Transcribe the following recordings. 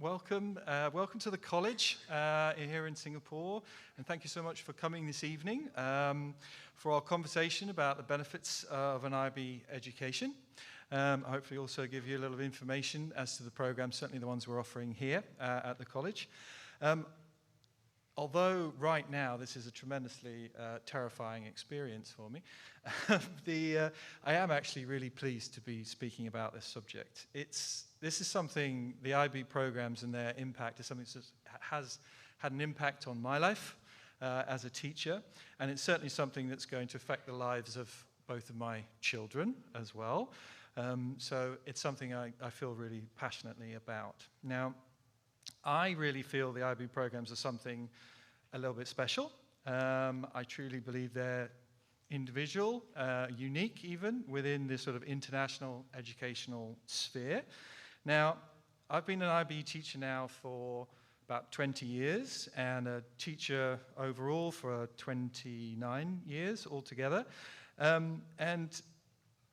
welcome. Welcome to the college here in Singapore, and thank you so much for coming this evening for our conversation about the benefits of an IB education. Hopefully also give you a little information as to the programs, certainly the ones we're offering here at the college. Although right now this is a tremendously terrifying experience for me, I am actually really pleased to be speaking about this subject. This is something, the IB programs and their impact is something that has had an impact on my life as a teacher, and it's certainly something that's going to affect the lives of both of my children as well. So it's something I feel really passionately about. Now, I really feel the IB programs are something a little bit special. I truly believe they're individual, unique even, within this sort of international educational sphere. Now, I've been an IB teacher now for about 20 years, and a teacher overall for 29 years altogether. And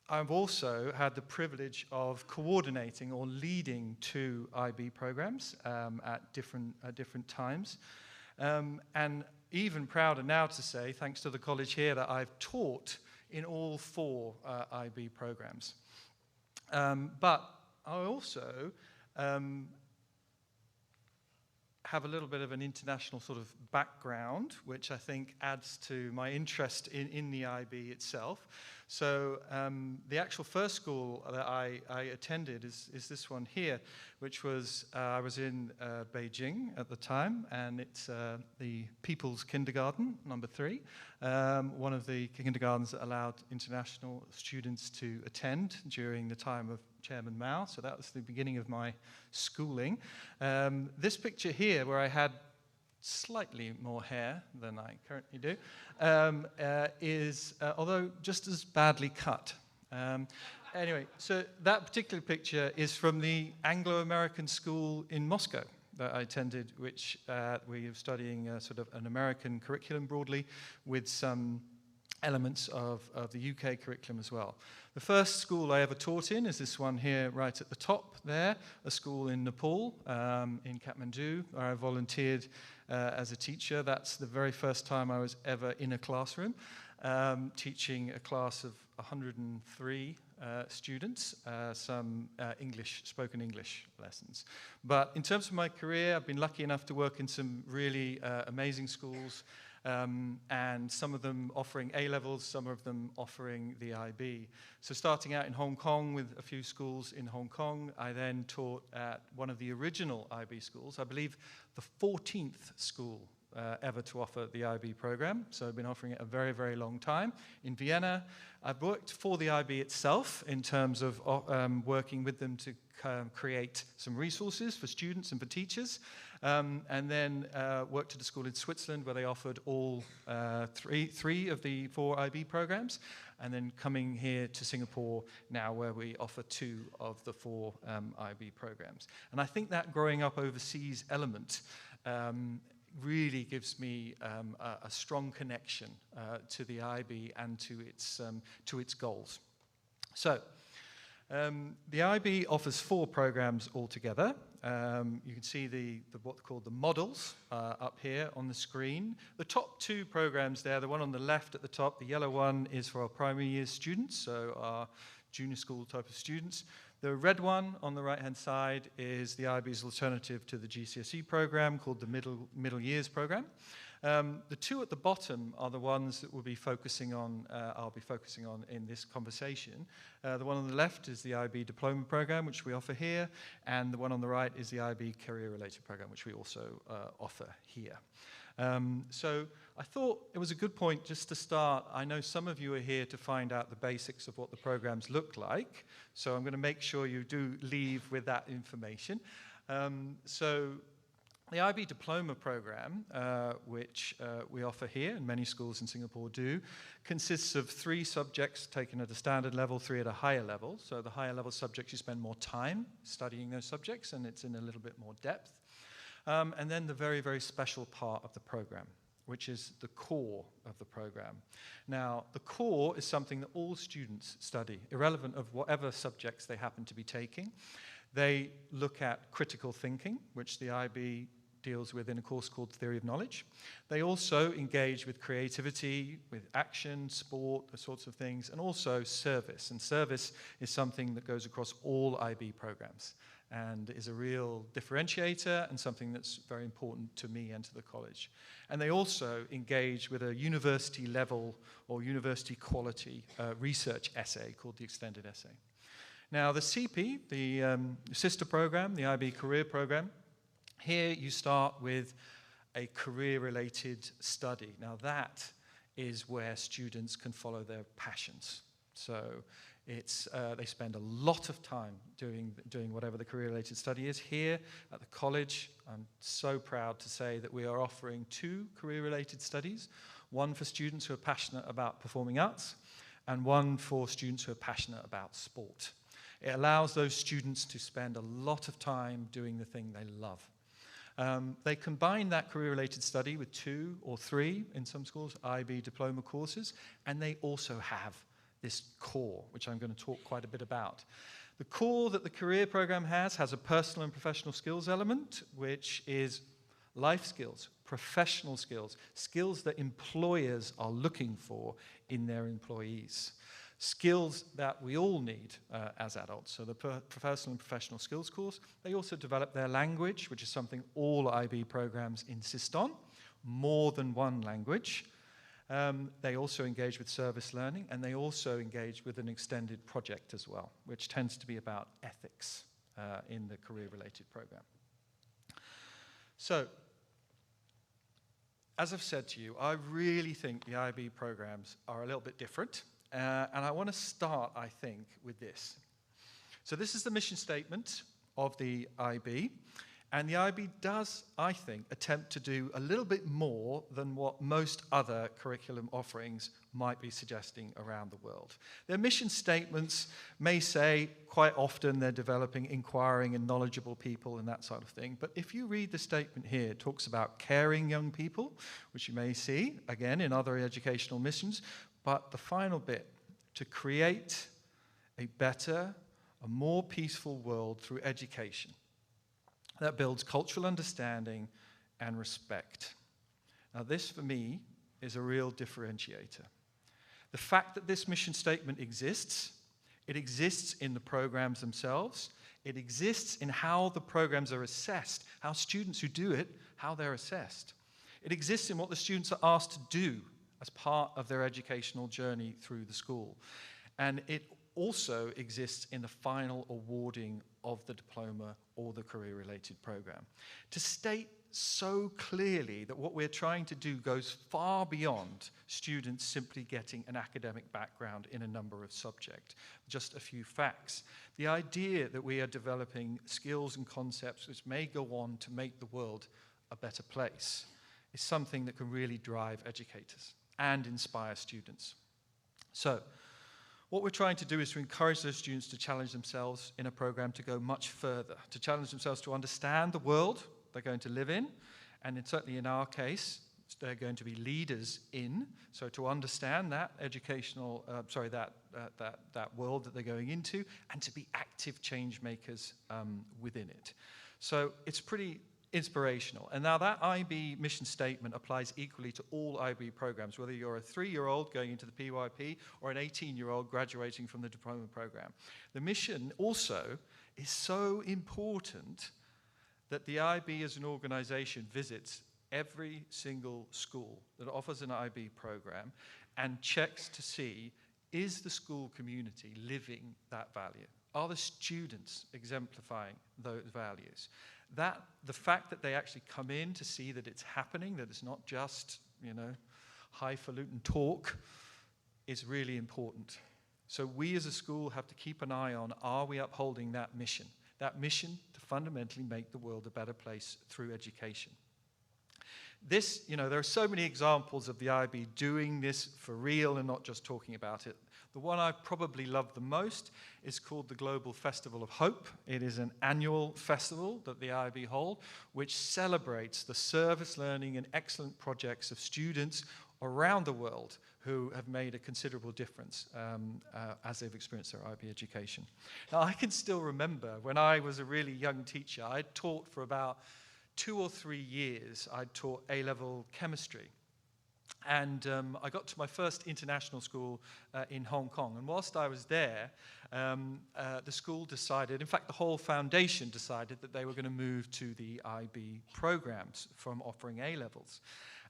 I've also had the privilege of coordinating or leading two IB programs at different times. And even prouder now to say, thanks to the college here, that I've taught in all four IB programs. But I also have a little bit of an international sort of background, which I think adds to my interest in the IB itself. So the actual first school that I attended is this one here, which was, I was in Beijing at the time, and it's the People's Kindergarten, number 3, one of the kindergartens that allowed international students to attend during the time of Chairman Mao, so that was the beginning of my schooling. This picture here, where I had slightly more hair than I currently do, is, although just as badly cut. Anyway, so that particular picture is from the Anglo-American school in Moscow that I attended, which we are studying sort of an American curriculum broadly with some elements of the UK curriculum as well. The first school I ever taught in is this one here right at the top there, a school in Nepal, in Kathmandu, where I volunteered as a teacher. That's the very first time I was ever in a classroom, teaching a class of 103 students, some spoken English lessons. But in terms of my career, I've been lucky enough to work in some really amazing schools, and some of them offering A-levels, some of them offering the IB. So starting out in Hong Kong with a few schools in Hong Kong, I then taught at one of the original IB schools, I believe the 14th school ever to offer the IB program. So I've been offering it a very, very long time. In Vienna, I've worked for the IB itself in terms of working with them to create some resources for students and for teachers. And then worked at a school in Switzerland where they offered all three of the 4 IB programs, and then coming here to Singapore now where we offer 2 of the 4 IB programs. And I think that growing up overseas element really gives me a strong connection to the IB and to its goals. So the IB offers 4 programs altogether. You can see what's called the models up here on the screen. The top 2 programs there, the one on the left at the top, the yellow one is for our primary year students, so our junior school type of students. The red one on the right-hand side is the IB's alternative to the GCSE program called the middle years program. The 2 at the bottom are the ones that we'll be focusing on, I'll be focusing on in this conversation. The one on the left is the IB diploma program, which we offer here, and the one on the right is the IB career-related program, which we also offer here. So I thought it was a good point just to start. I know some of you are here to find out the basics of what the programs look like, so I'm going to make sure you do leave with that information. So the IB diploma program, which we offer here, and many schools in Singapore do, consists of 3 subjects taken at a standard level, 3 at a higher level. So the higher level subjects, you spend more time studying those subjects, and it's in a little bit more depth. And then the very, very special part of the program, which is the core of the program. Now, the core is something that all students study, irrelevant of whatever subjects they happen to be taking. They look at critical thinking, which the IB deals with in a course called Theory of Knowledge. They also engage with creativity, with action, sport, the sorts of things, and also service. And service is something that goes across all IB programs and is a real differentiator and something that's very important to me and to the college. And they also engage with a university level or university quality research essay called the Extended Essay. Now the CP, the sister program, the IB career program, here you start with a career-related study. Now that is where students can follow their passions. So it's, they spend a lot of time doing whatever the career-related study is. Here at the college, I'm so proud to say that we are offering 2 career-related studies, one for students who are passionate about performing arts and one for students who are passionate about sport. It allows those students to spend a lot of time doing the thing they love. They combine that career-related study with 2 or 3, in some schools, IB diploma courses, and they also have this core, which I'm going to talk quite a bit about. The core that the career program has a personal and professional skills element, which is life skills, professional skills, skills that employers are looking for in their employees. Skills that we all need as adults. So the personal and professional skills course, they also develop their language, which is something all IB programs insist on, more than one language. They also engage with service learning, and they also engage with an extended project as well, which tends to be about ethics in the career-related program. So, as I've said to you, I really think the IB programs are a little bit different. And I want to start, I think, with this. So this is the mission statement of the IB. And the IB does, I think, attempt to do a little bit more than what most other curriculum offerings might be suggesting around the world. Their mission statements may say quite often they're developing inquiring and knowledgeable people and that sort of thing. But if you read the statement here, it talks about caring young people, which you may see, again, in other educational missions. But the final bit, to create a better, a more peaceful world through education that builds cultural understanding and respect. Now this, for me, is a real differentiator. The fact that this mission statement exists, it exists in the programs themselves, it exists in how the programs are assessed, how students who do it, how they're assessed. It exists in what the students are asked to do as part of their educational journey through the school. And it also exists in the final awarding of the diploma or the career-related program. To state so clearly that what we're trying to do goes far beyond students simply getting an academic background in a number of subjects. Just a few facts. The idea that we are developing skills and concepts which may go on to make the world a better place is something that can really drive educators and inspire students. So, what we're trying to do is to encourage those students to challenge themselves in a program to go much further, to challenge themselves to understand the world they're going to live in, and certainly in our case, they're going to be leaders in, so to understand that educational, that world that they're going into, and to be active change makers within it. So it's pretty inspirational. And now that IB mission statement applies equally to all IB programs, whether you're a 3-year-old going into the PYP or an 18-year-old graduating from the diploma program. The mission also is so important that the IB as an organization visits every single school that offers an IB program and checks to see, is the school community living that value? Are the students exemplifying those values? The fact that they actually come in to see that it's happening, that it's not just, highfalutin talk, is really important. So we as a school have to keep an eye on, are we upholding that mission to fundamentally make the world a better place through education. This, there are so many examples of the IB doing this for real and not just talking about it. The one I probably love the most is called the Global Festival of Hope. It is an annual festival that the IB hold, which celebrates the service learning and excellent projects of students around the world who have made a considerable difference as they've experienced their IB education. Now, I can still remember when I was a really young teacher, I'd taught for about 2 or 3 years, I'd taught A-level chemistry. And I got to my first international school in Hong Kong. And whilst I was there, the school decided, in fact, the whole foundation decided that they were going to move to the IB programs from offering A-levels.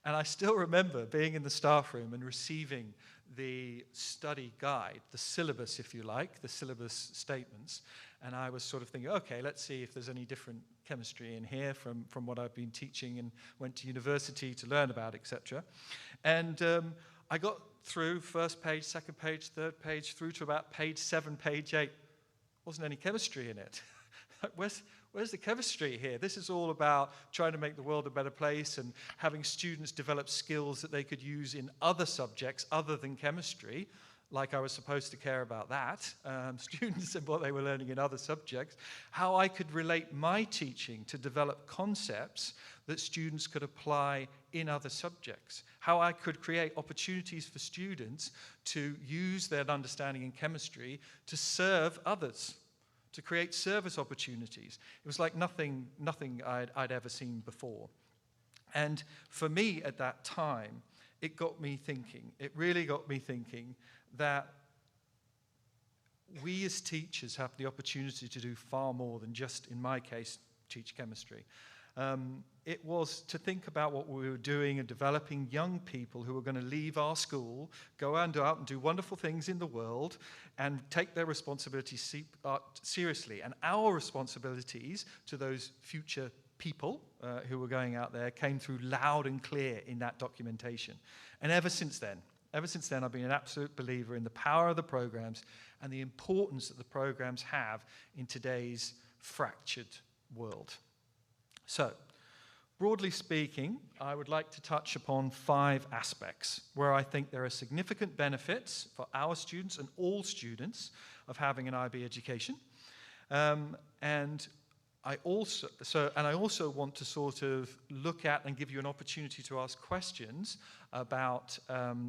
And I still remember being in the staff room and receiving the study guide, the syllabus, if you like, the syllabus statements. And I was sort of thinking, okay, let's see if there's any different chemistry in here from what I've been teaching and went to university to learn about, etc. And I got through first page, second page, third page, through to about page 7, page 8. Wasn't any chemistry in it. Where's the chemistry here? This is all about trying to make the world a better place and having students develop skills that they could use in other subjects other than chemistry, like I was supposed to care about that, students and what they were learning in other subjects, how I could relate my teaching to develop concepts that students could apply in other subjects, how I could create opportunities for students to use their understanding in chemistry to serve others, to create service opportunities. It was like nothing I'd ever seen before. And for me at that time, it got me thinking, it really got me thinking that we as teachers have the opportunity to do far more than just, in my case, teach chemistry. It was to think about what we were doing and developing young people who were going to leave our school, go out and do wonderful things in the world and take their responsibilities seriously. And our responsibilities to those future people who were going out there came through loud and clear in that documentation. And ever since then, I've been an absolute believer in the power of the programs and the importance that the programs have in today's fractured world. So, broadly speaking, I would like to touch upon 5 aspects where I think there are significant benefits for our students and all students of having an IB education. And I also want to sort of look at and give you an opportunity to ask questions about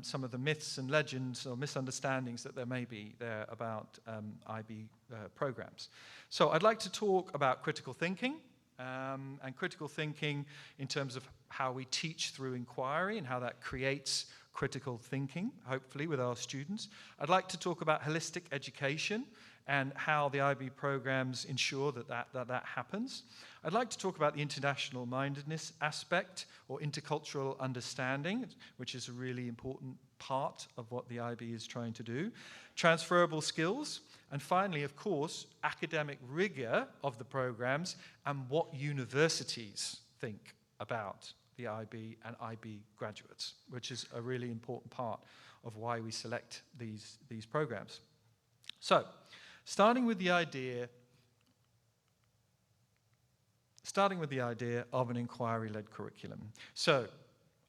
some of the myths and legends or misunderstandings that there may be there about IB programs. So I'd like to talk about critical thinking, and critical thinking in terms of how we teach through inquiry and how that creates critical thinking, hopefully, with our students. I'd like to talk about holistic education and how the IB programs ensure that happens. I'd like to talk about the international mindedness aspect or intercultural understanding, which is a really important part of what the IB is trying to do. Transferable skills. And finally, of course, academic rigor of the programs and what universities think about the IB and IB graduates, which is a really important part of why we select these programs. So, starting with the idea of an inquiry-led curriculum. So,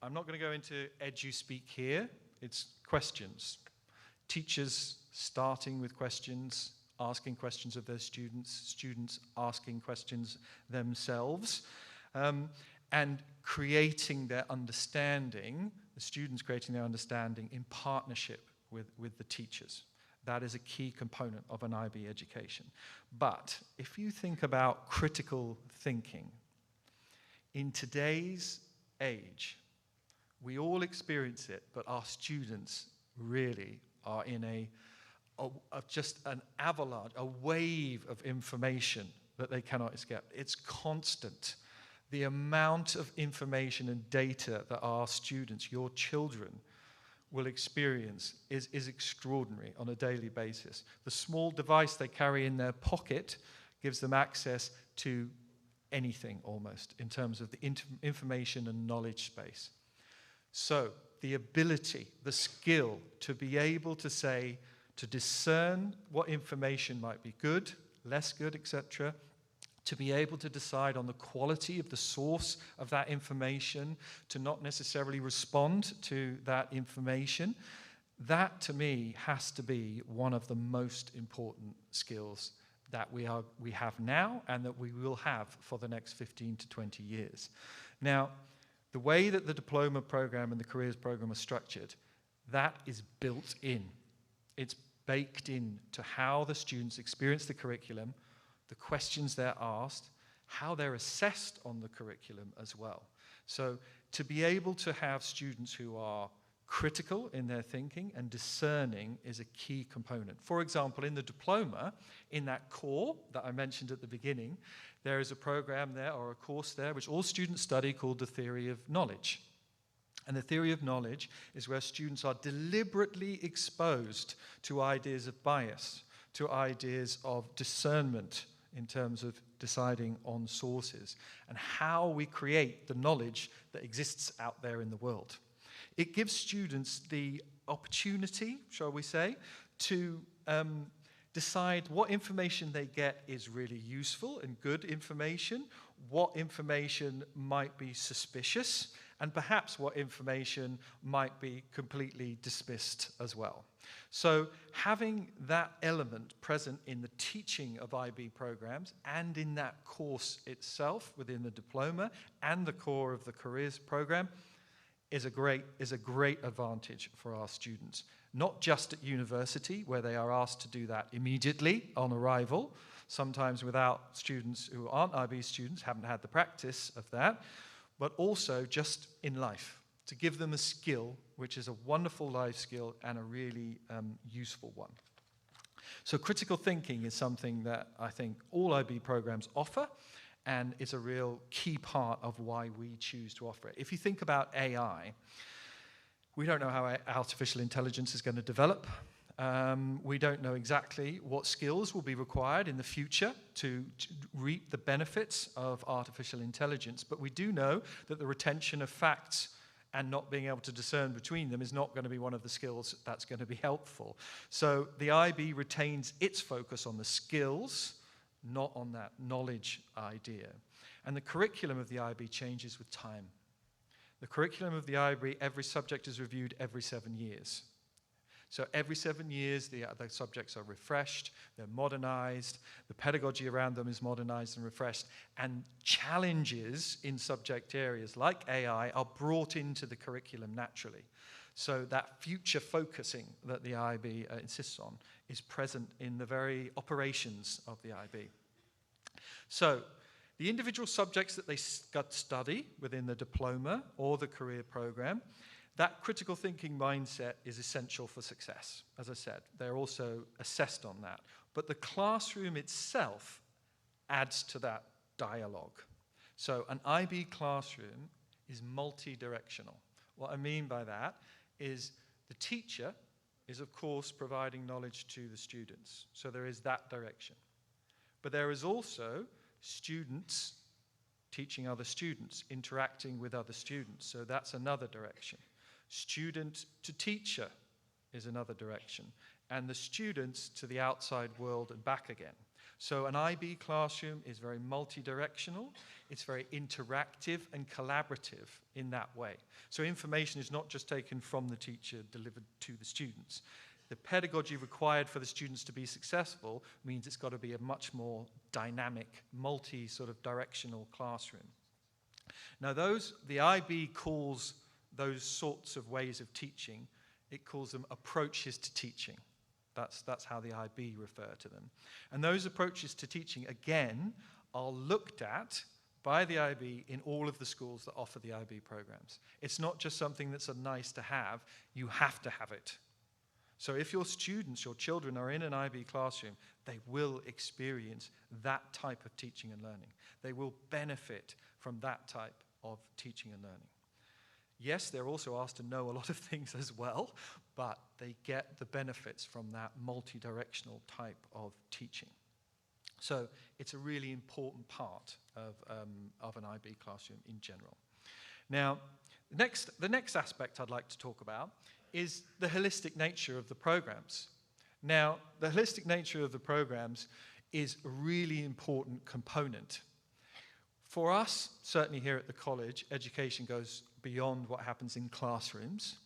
I'm not going to go into edu-speak here. It's questions. Teachers starting with questions, asking questions of their students, students asking questions themselves, and creating their understanding, the students creating their understanding in partnership with the teachers. That is a key component of an IB education. But if you think about critical thinking, in today's age, we all experience it, but our students really are in just an avalanche, a wave of information that they cannot escape. It's constant. The amount of information and data that our students, your children, will experience is extraordinary on a daily basis. The small device they carry in their pocket gives them access to anything almost in terms of the information and knowledge space. So the ability, the skill to be able to say, to discern what information might be good, less good, etc., to be able to decide on the quality of the source of that information, to not necessarily respond to that information, that to me has to be one of the most important skills that we have now and that we will have for the next 15 to 20 years. Now, The way that the diploma program and the careers program are structured, that is built in. It's baked in to how the students experience the curriculum, the questions they're asked, how they're assessed on the curriculum as well. So to be able to have students who are critical in their thinking and discerning is a key component. For example, in the diploma, in that core that I mentioned at the beginning, there is a program there or a course there which all students study called the theory of knowledge. And the theory of knowledge is where students are deliberately exposed to ideas of bias, to ideas of discernment in terms of deciding on sources, and how we create the knowledge that exists out there in the world. It gives students the opportunity, shall we say, to decide what information they get is really useful and good information, what information might be suspicious, and perhaps what information might be completely dismissed as well. So having that element present in the teaching of IB programs and in that course itself within the diploma and the core of the careers program is a great advantage for our students. Not just at university, where they are asked to do that immediately on arrival, sometimes without students who aren't IB students, haven't had the practice of that, but also just in life, to give them a skill, which is a wonderful life skill and a really useful one. So critical thinking is something that I think all IB programs offer, and it's a real key part of why we choose to offer it. If you think about AI, we don't know how artificial intelligence is going to develop. We don't know exactly what skills will be required in the future to reap the benefits of artificial intelligence, but we do know that the retention of facts and not being able to discern between them is not going to be one of the skills that's going to be helpful. So the IB retains its focus on the skills, not on that knowledge idea. And the curriculum of the IB changes with time. The curriculum of the IB, every subject is reviewed every 7 years. So every 7 years, the subjects are refreshed, they're modernized, the pedagogy around them is modernized and refreshed, and challenges in subject areas like AI are brought into the curriculum naturally. So that future focusing that the IB insists on is present in the very operations of the IB. So the individual subjects that they study within the diploma or the career program, that critical thinking mindset is essential for success. As I said, they're also assessed on that. But the classroom itself adds to that dialogue. So an IB classroom is multi-directional. What I mean by that is the teacher is, of course, providing knowledge to the students. So there is that direction. But there is also students teaching other students, interacting with other students. So that's another direction. Student to teacher is another direction. And the students to the outside world and back again. So an IB classroom is very multi-directional. It's very interactive and collaborative in that way. So information is not just taken from the teacher, delivered to the students. The pedagogy required for the students to be successful means it's got to be a much more dynamic, multi-directional classroom. Now the IB calls those sorts of ways of teaching, it calls them approaches to teaching. That's how the IB refer to them. And those approaches to teaching, again, are looked at by the IB in all of the schools that offer the IB programs. It's not just something that's a nice to have, you have to have it. So if your students, your children are in an IB classroom, they will experience that type of teaching and learning. They will benefit from that type of teaching and learning. Yes, they're also asked to know a lot of things as well, but they get the benefits from that multi-directional type of teaching. So it's a really important part of an IB classroom in general. Now, the next aspect I'd like to talk about is the holistic nature of the programs. Now, the holistic nature of the programs is a really important component. For us, certainly here at the college, education goes beyond what happens in classrooms.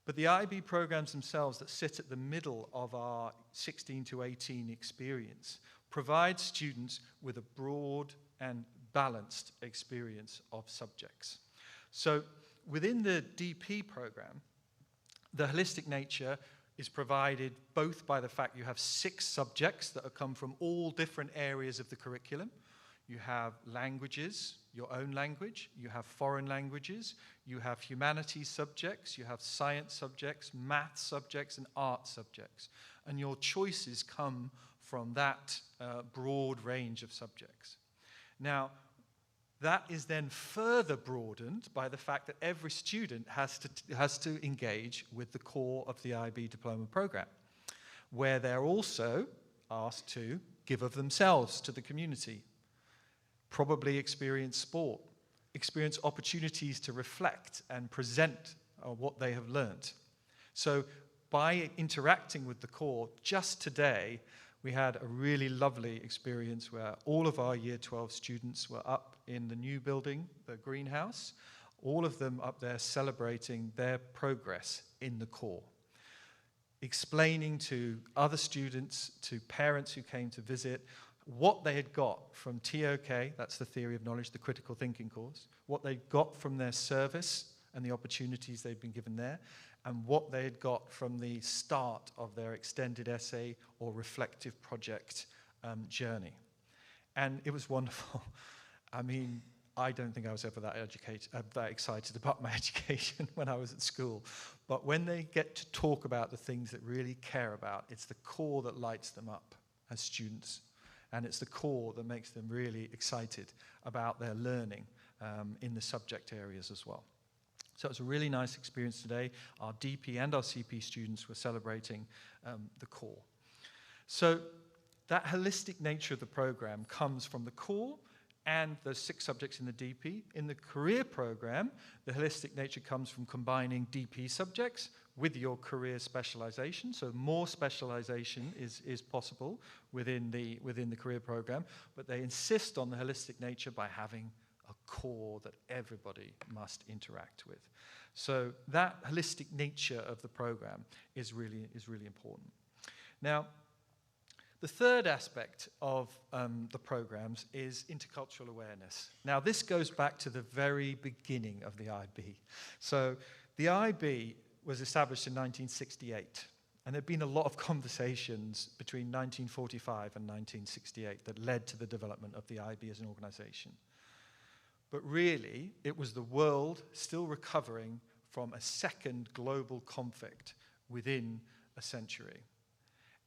But the IB programs themselves that sit at the middle of our 16 to 18 experience provide students with a broad and balanced experience of subjects. So within the DP program, the holistic nature is provided both by the fact you have 6 subjects that come from all different areas of the curriculum. You have languages, your own language, you have foreign languages, you have humanities subjects, you have science subjects, math subjects, and art subjects. And your choices come from that broad range of subjects. Now, that is then further broadened by the fact that every student has to engage with the core of the IB diploma program, where they're also asked to give of themselves to the community, probably experience sport, experience opportunities to reflect and present what they have learnt. So by interacting with the core, just today, we had a really lovely experience where all of our Year 12 students were up in the new building, the greenhouse, all of them up there celebrating their progress in the core, explaining to other students, to parents who came to visit, what they had got from TOK, that's the Theory of Knowledge, the critical thinking course, what they got from their service and the opportunities they'd been given there, and what they had got from the start of their extended essay or reflective project journey. And it was wonderful. I mean, I don't think I was ever that excited about my education when I was at school. But when they get to talk about the things that really care about, it's the core that lights them up as students. And it's the core that makes them really excited about their learning in the subject areas as well. So it was a really nice experience today. Our DP and our CP students were celebrating the core. So that holistic nature of the program comes from the core and the 6 subjects in the DP. In the career program, the holistic nature comes from combining DP subjects with your career specialization. So more specialization is possible within the career program, but they insist on the holistic nature by having a core that everybody must interact with. So that holistic nature of the program is really important. Now, the third aspect of the programs is intercultural awareness. Now, this goes back to the very beginning of the IB. So the IB was established in 1968, and there had been a lot of conversations between 1945 and 1968 that led to the development of the IB as an organization. But really, it was the world still recovering from a second global conflict within a century.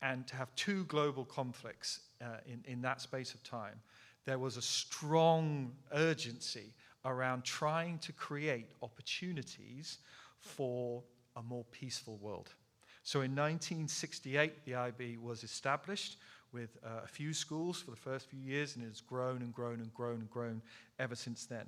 And to have 2 global conflicts in that space of time, there was a strong urgency around trying to create opportunities for a more peaceful world. So in 1968, the IB was established with a few schools for the first few years, and it has grown and grown and grown and grown ever since then.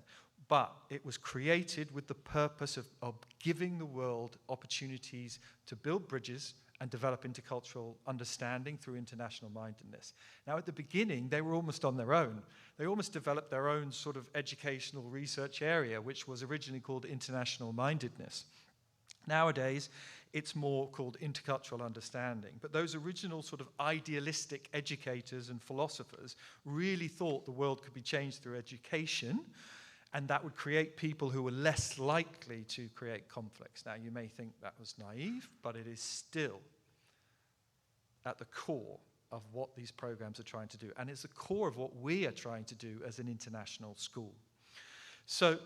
But it was created with the purpose of giving the world opportunities to build bridges and develop intercultural understanding through international mindedness. Now, at the beginning, they were almost on their own. They almost developed their own sort of educational research area, which was originally called international mindedness. Nowadays, it's more called intercultural understanding. But those original sort of idealistic educators and philosophers really thought the world could be changed through education, and that would create people who were less likely to create conflicts. Now, you may think that was naive, but it is still at the core of what these programs are trying to do. And it's the core of what we are trying to do as an international school. So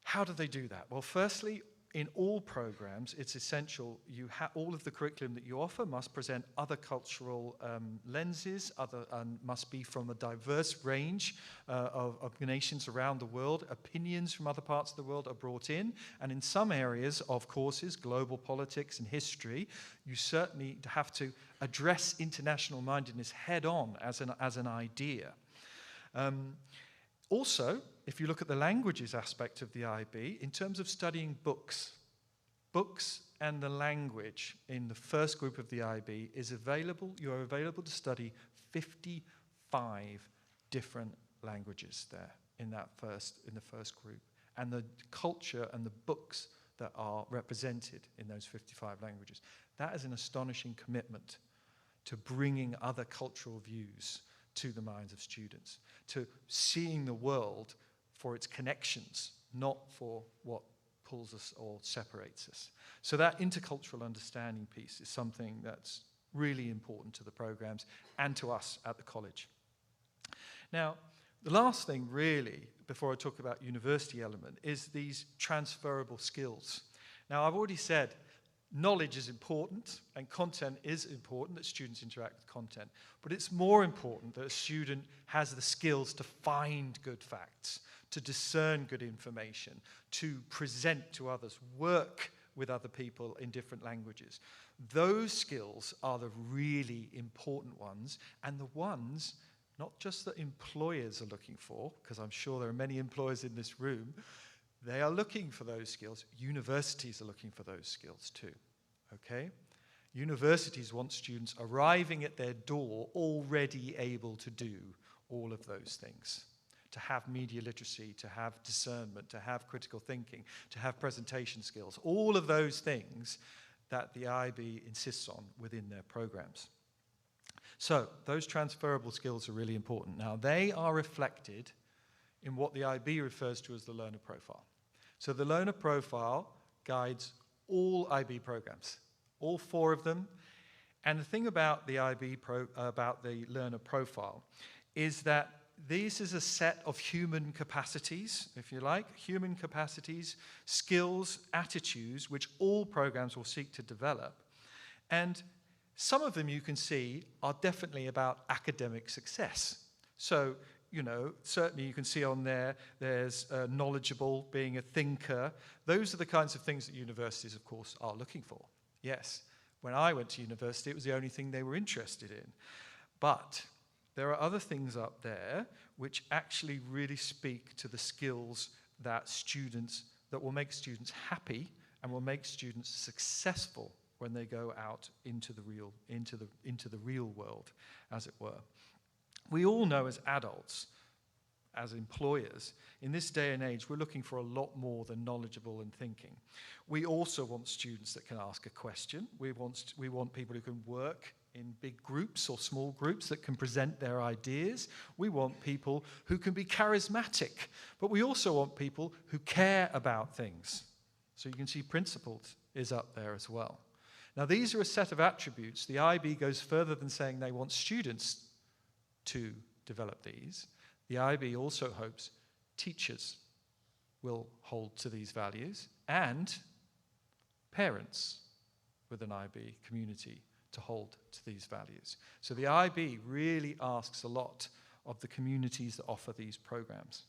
how do they do that? Well, firstly, in all programs, it's essential all of the curriculum that you offer must present other cultural lenses, must be from a diverse range of nations around the world. Opinions from other parts of the world are brought in, and in some areas of courses, global politics and history, you certainly have to address international mindedness head on as an idea. Also, if you look at the languages aspect of the IB, in terms of studying books and the language in the first group of the IB is available. You are available to study 55 different languages there in the first group. And the culture and the books that are represented in those 55 languages. That is an astonishing commitment to bringing other cultural views to the minds of students, to seeing the world for its connections, not for what pulls us or separates us. So that intercultural understanding piece is something that's really important to the programs and to us at the college. Now, the last thing really, before I talk about university element, is these transferable skills. Now, I've already said knowledge is important and content is important, that students interact with content. But it's more important that a student has the skills to find good facts, to discern good information, to present to others, work with other people in different languages. Those skills are the really important ones, and the ones not just that employers are looking for, because I'm sure there are many employers in this room, they are looking for those skills. Universities are looking for those skills too, okay? Universities want students arriving at their door already able to do all of those things. To have media literacy, to have discernment, to have critical thinking, to have presentation skills, all of those things that the IB insists on within their programs. So those transferable skills are really important. Now, they are reflected in what the IB refers to as the learner profile. So the learner profile guides all IB programs, all 4 of them. And the thing about the about the learner profile is that this is a set of human capacities, if you like, human capacities, skills, attitudes, which all programs will seek to develop. And some of them you can see are definitely about academic success. So, you know, certainly you can see on there, there's knowledgeable, being a thinker. Those are the kinds of things that universities, of course, are looking for. Yes, when I went to university, it was the only thing they were interested in. But there are other things up there which actually really speak to the skills that will make students happy and will make students successful when they go out into the real world, as it were. We all know as adults, as employers, in this day and age, we're looking for a lot more than knowledgeable and thinking. We also want students that can ask a question. We want people who can work in big groups or small groups that can present their ideas. We want people who can be charismatic, but we also want people who care about things. So you can see principled is up there as well. Now, these are a set of attributes. The IB goes further than saying they want students to develop these. The IB also hopes teachers will hold to these values and parents with an IB community to hold to these values. So the IB really asks a lot of the communities that offer these programs.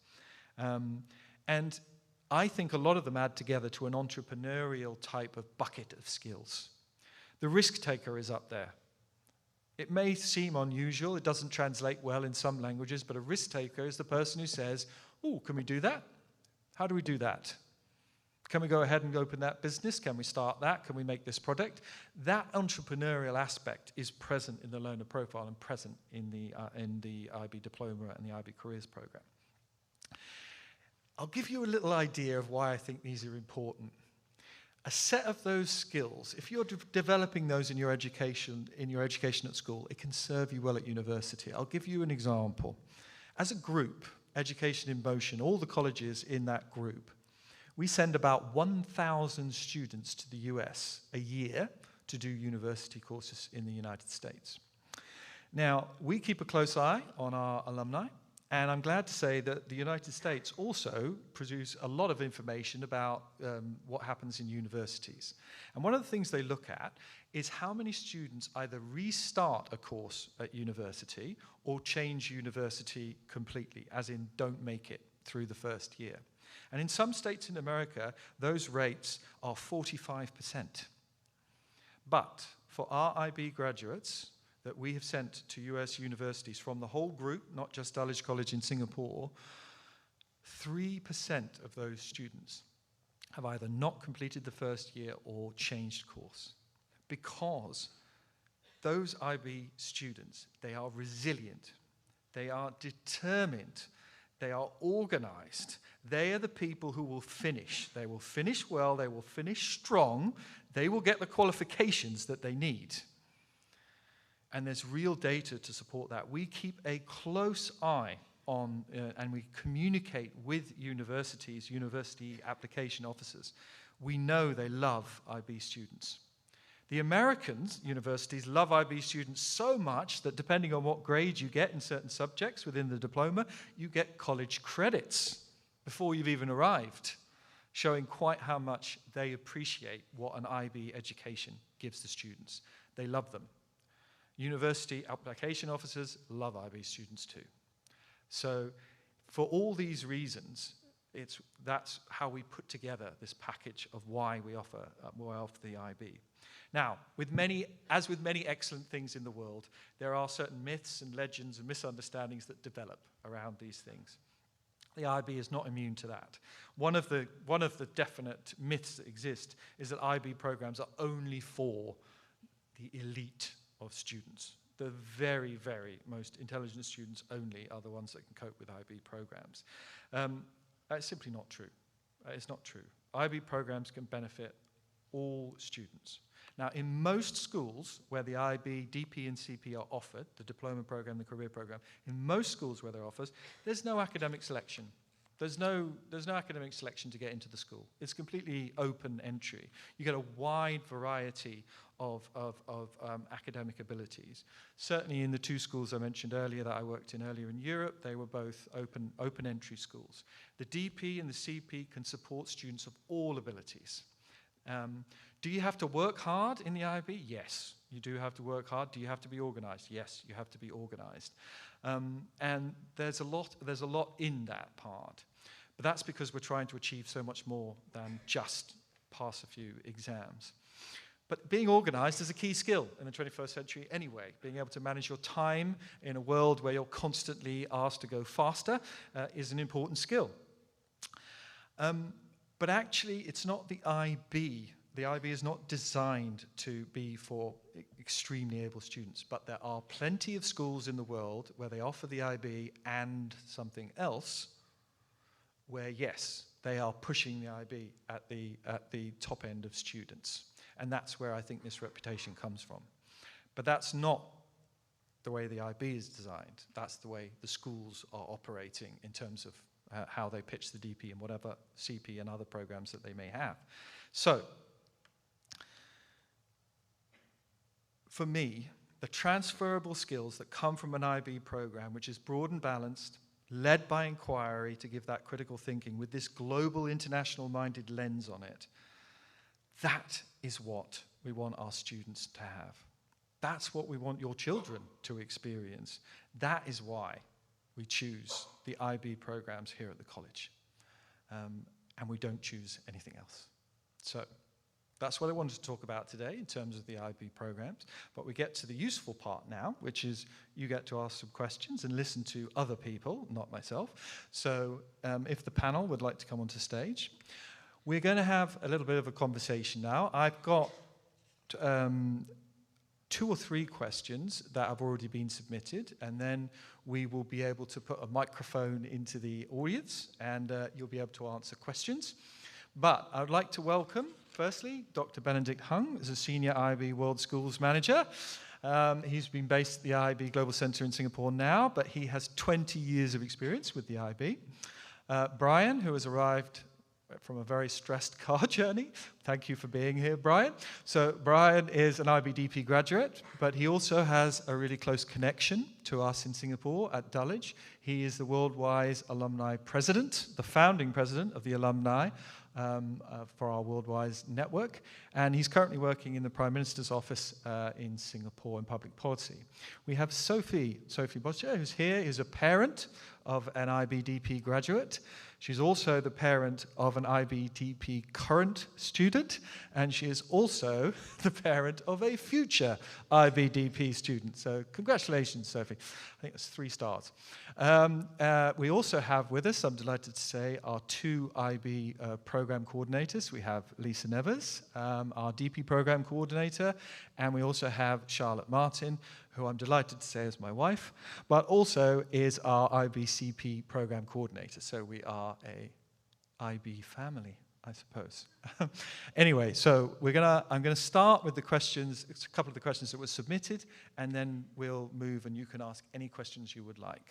And I think a lot of them add together to an entrepreneurial type of bucket of skills. The risk taker is up there. It may seem unusual, it doesn't translate well in some languages, but a risk taker is the person who says, oh, can we do that? How do we do that? Can we go ahead and open that business? Can we start that? Can we make this product? That entrepreneurial aspect is present in the learner profile and present in the IB Diploma and the IB Careers program. I'll give you a little idea of why I think these are important. A set of those skills, if you're developing those in your education at school, it can serve you well at university. I'll give you an example. As a group, Education in Motion, all the colleges in that group, we send about 1,000 students to the US a year to do university courses in the United States. Now, we keep a close eye on our alumni, and I'm glad to say that the United States also produce a lot of information about what happens in universities. And one of the things they look at is how many students either restart a course at university or change university completely, as in don't make it through the first year. And in some states in America, those rates are 45%. But for our IB graduates that we have sent to US universities from the whole group, not just Dulwich College in Singapore, 3% of those students have either not completed the first year or changed course. Because those IB students, they are resilient, they are determined, they are organized. They are the people who will finish. They will finish well, they will finish strong, they will get the qualifications that they need. And there's real data to support that. We keep a close eye and we communicate with universities, university application officers, we know they love IB students. The American universities love IB students so much that depending on what grade you get in certain subjects within the diploma, you get college credits before you've even arrived, showing quite how much they appreciate what an IB education gives the students. They love them. University application officers love IB students too. So for all these reasons, that's how we put together this package of why we offer the IB. Now, as with many excellent things in the world, there are certain myths and legends and misunderstandings that develop around these things. The IB is not immune to that. One of the definite myths that exist is that IB programs are only for the elite of students. The very, very most intelligent students only are the ones that can cope with IB programs. That's simply not true. It's not true. IB programs can benefit all students. Now, in most schools where the IB, DP, and CP are offered, the diploma program, the career program, in most schools where they're offered, there's no academic selection. There's no academic selection to get into the school. It's completely open entry. You get a wide variety of academic abilities. Certainly in the two schools I mentioned earlier that I worked in earlier in Europe, they were both open entry schools. The DP and the CP can support students of all abilities. Do you have to work hard in the IB? Yes, you do have to work hard. Do you have to be organized? Yes, you have to be organized. And there's a lot in that part. But that's because we're trying to achieve so much more than just pass a few exams. But being organized is a key skill in the 21st century anyway. Being able to manage your time in a world where you're constantly asked to go faster is an important skill. But actually, it's not the IB. The IB is not designed to be for extremely able students, but there are plenty of schools in the world where they offer the IB and something else, where, yes, they are pushing the IB at the top end of students. And that's where I think this reputation comes from. But that's not the way the IB is designed. That's the way the schools are operating in terms of how they pitch the DP and whatever CP and other programs that they may have. So, for me, the transferable skills that come from an IB program, which is broad and balanced, led by inquiry to give that critical thinking with this global, international-minded lens on it, that is what we want our students to have. That's what we want your children to experience. That is why we choose the IB programs here at the college. And we don't choose anything else. So that's what I wanted to talk about today in terms of the IB programs. But we get to the useful part now, which is you get to ask some questions and listen to other people, not myself. So if the panel would like to come onto stage. We're going to have a little bit of a conversation now. I've got 2 or 3 questions that have already been submitted, and then we will be able to put a microphone into the audience, and you'll be able to answer questions. But I would like to welcome, firstly, Dr. Benedict Hung as a Senior IB World Schools Manager. He's been based at the IB Global Center in Singapore now, but he has 20 years of experience with the IB. Brian, who has arrived from a very stressed car journey. Thank you for being here, Brian. So Brian is an IBDP graduate, but he also has a really close connection to us in Singapore at Dulwich. He is the Worldwide Alumni President, the founding president of the alumni for our Worldwide network. And he's currently working in the Prime Minister's office in Singapore in public policy. We have Sophie Boscher, who's here, who's a parent of an IBDP graduate. She's also the parent of an IBDP current student, and she is also the parent of a future IBDP student. So congratulations, Sophie. I think that's 3 stars. We also have with us, I'm delighted to say, our 2 IB program coordinators. We have Lisa Nevers, our DP program coordinator, and we also have Charlotte Martin, who I'm delighted to say is my wife, but also is our IBCP program coordinator. So we are a IB family, I suppose. Anyway, so I'm gonna start with the questions. It's a couple of the questions that were submitted, and then we'll move and you can ask any questions you would like.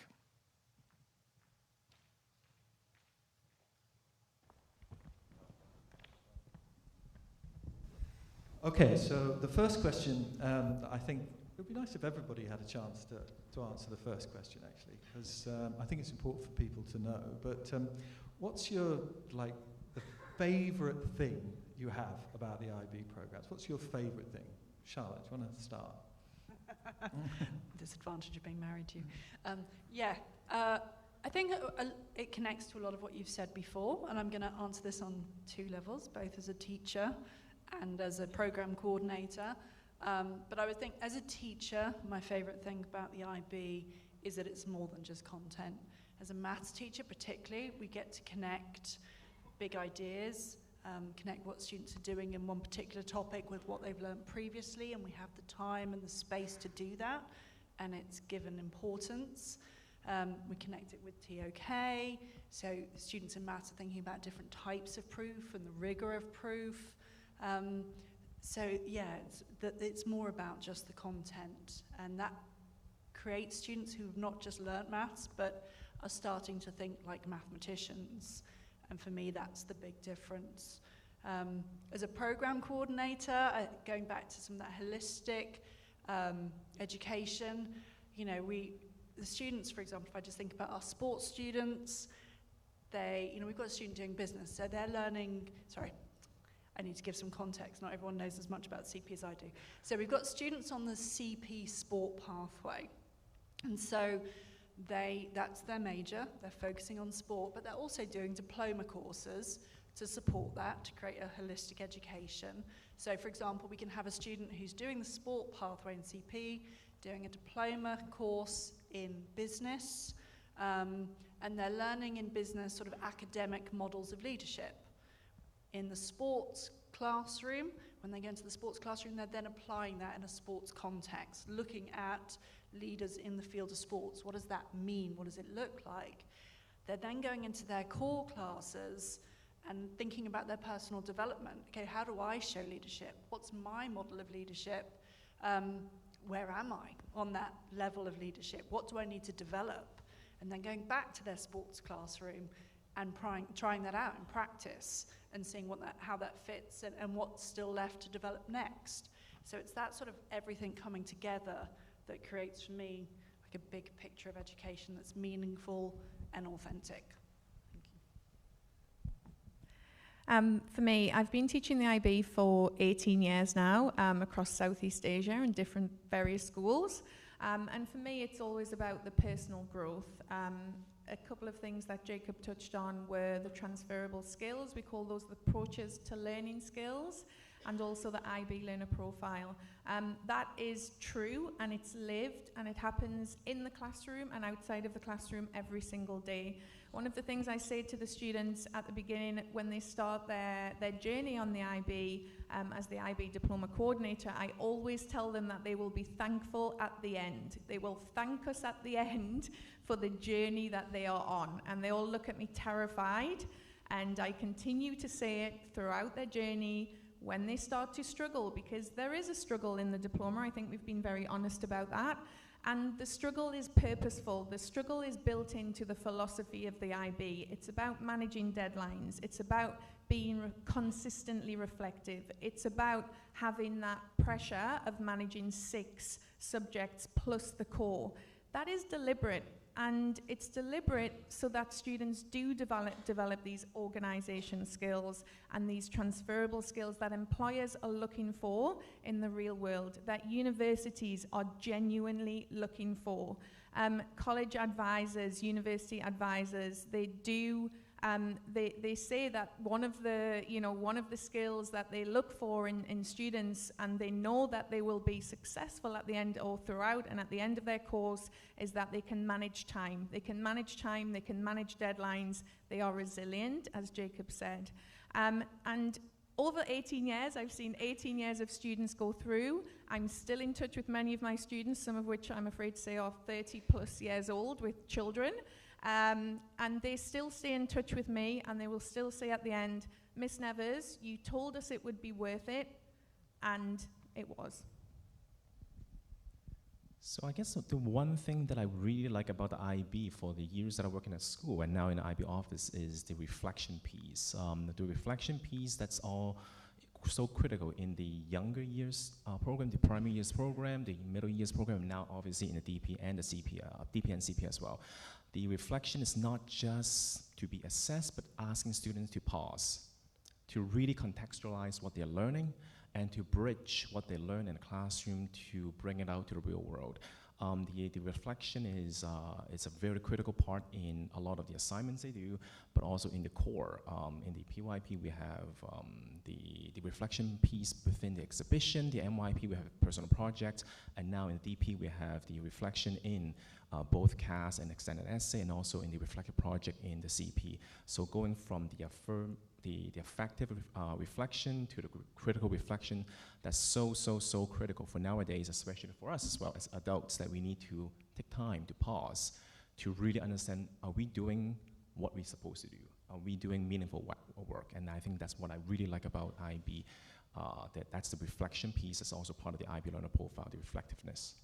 Okay, so the first question, I think it would be nice if everybody had a chance to answer the first question, actually, because I think it's important for people to know. But what's your, the favourite thing you have about the IB programs? What's your favourite thing? Charlotte, do you want to start? Disadvantage of being married to you. I think it connects to a lot of what you've said before, and I'm going to answer this on two levels, both as a teacher and as a program coordinator. But I would think, as a teacher, my favourite thing about the IB is that it's more than just content. As a maths teacher particularly, we get to connect big ideas, connect what students are doing in one particular topic with what they've learned previously, and we have the time and the space to do that, and it's given importance. We connect it with TOK, so students in maths are thinking about different types of proof and the rigour of proof. It's more about just the content, and that creates students who've not just learnt maths, but are starting to think like mathematicians. And for me, that's the big difference. As a program coordinator, going back to some of that holistic education, the students, for example, if I just think about our sports students, we've got a student doing business, so they're learning, I need to give some context, not everyone knows as much about CP as I do. So we've got students on the CP sport pathway, and so that's their major, they're focusing on sport, but they're also doing diploma courses to support that, to create a holistic education. So for example, we can have a student who's doing the sport pathway in CP, doing a diploma course in business, and they're learning in business sort of academic models of leadership. In the sports classroom, when they go into the sports classroom, they're then applying that in a sports context, looking at leaders in the field of sports. What does that mean? What does it look like? They're then going into their core classes and thinking about their personal development. Okay, how do I show leadership? What's my model of leadership? Where am I on that level of leadership? What do I need to develop? And then going back to their sports classroom and trying that out in practice and seeing how that fits and what's still left to develop next. So it's that sort of everything coming together that creates for me like a big picture of education that's meaningful and authentic. Thank you. For me, I've been teaching the IB for 18 years now across Southeast Asia in different various schools. And for me, it's always about the personal growth. A couple of things that Jacob touched on were the transferable skills. We call those the approaches to learning skills, and also the IB learner profile. That is true, and it's lived, and it happens in the classroom and outside of the classroom every single day. One of the things I say to the students at the beginning when they start their journey on the IB, as the IB diploma coordinator, I always tell them that they will be thankful at the end. They will thank us at the end for the journey that they are on. And they all look at me terrified, and I continue to say it throughout their journey when they start to struggle, because there is a struggle in the diploma. I think we've been very honest about that. And the struggle is purposeful. The struggle is built into the philosophy of the IB. It's about managing deadlines. It's about being consistently reflective. It's about having that pressure of managing 6 subjects plus the core. That is deliberate. And it's deliberate so that students do develop these organisation skills and these transferable skills that employers are looking for in the real world, that universities are genuinely looking for. College advisors, university advisors, they say that one of the skills that they look for in students, and they know that they will be successful at the end or throughout and at the end of their course, is that they can manage time. They can manage time, they can manage deadlines, they are resilient, as Jacob said. And over 18 years, I've seen 18 years of students go through. I'm still in touch with many of my students, some of which I'm afraid to say are 30 plus years old with children. And they still stay in touch with me, and they will still say at the end, Miss Nevers, you told us it would be worth it, and it was. So I guess the one thing that I really like about the IB for the years that I work in a school and now in the IB office is the reflection piece. The reflection piece, that's all so critical in the younger years program, the primary years program, the middle years program, and now obviously in the DP and the CP, DP and CP as well. The reflection is not just to be assessed, but asking students to pause, to really contextualize what they're learning, and to bridge what they learn in the classroom to bring it out to the real world. The reflection is a very critical part in a lot of the assignments they do, but also in the core. In the PYP, we have the reflection piece within the exhibition. The MYP, we have personal projects. And now in the DP, we have the reflection in both CAS and extended essay, and also in the reflective project in the CP. So going from the effective reflection to the critical reflection, that's so critical for nowadays, especially for us as well as adults, that we need to take time to pause, to really understand, are we doing what we're supposed to do? Are we doing meaningful work? And I think that's what I really like about IB, that's the reflection piece. It's also part of the IB learner profile, the reflectiveness.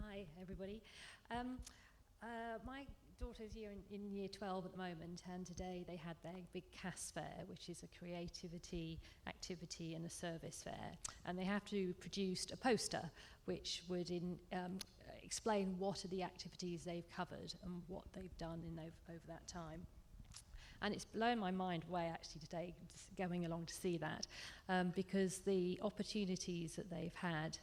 Hi, everybody. My daughter's in year 12 at the moment, and today they had their big CAS fair, which is a creativity, activity, and a service fair. And they have to produce a poster which would explain what are the activities they've covered and what they've done over that time. And it's blown my mind away actually today, just going along to see that, because the opportunities that they've had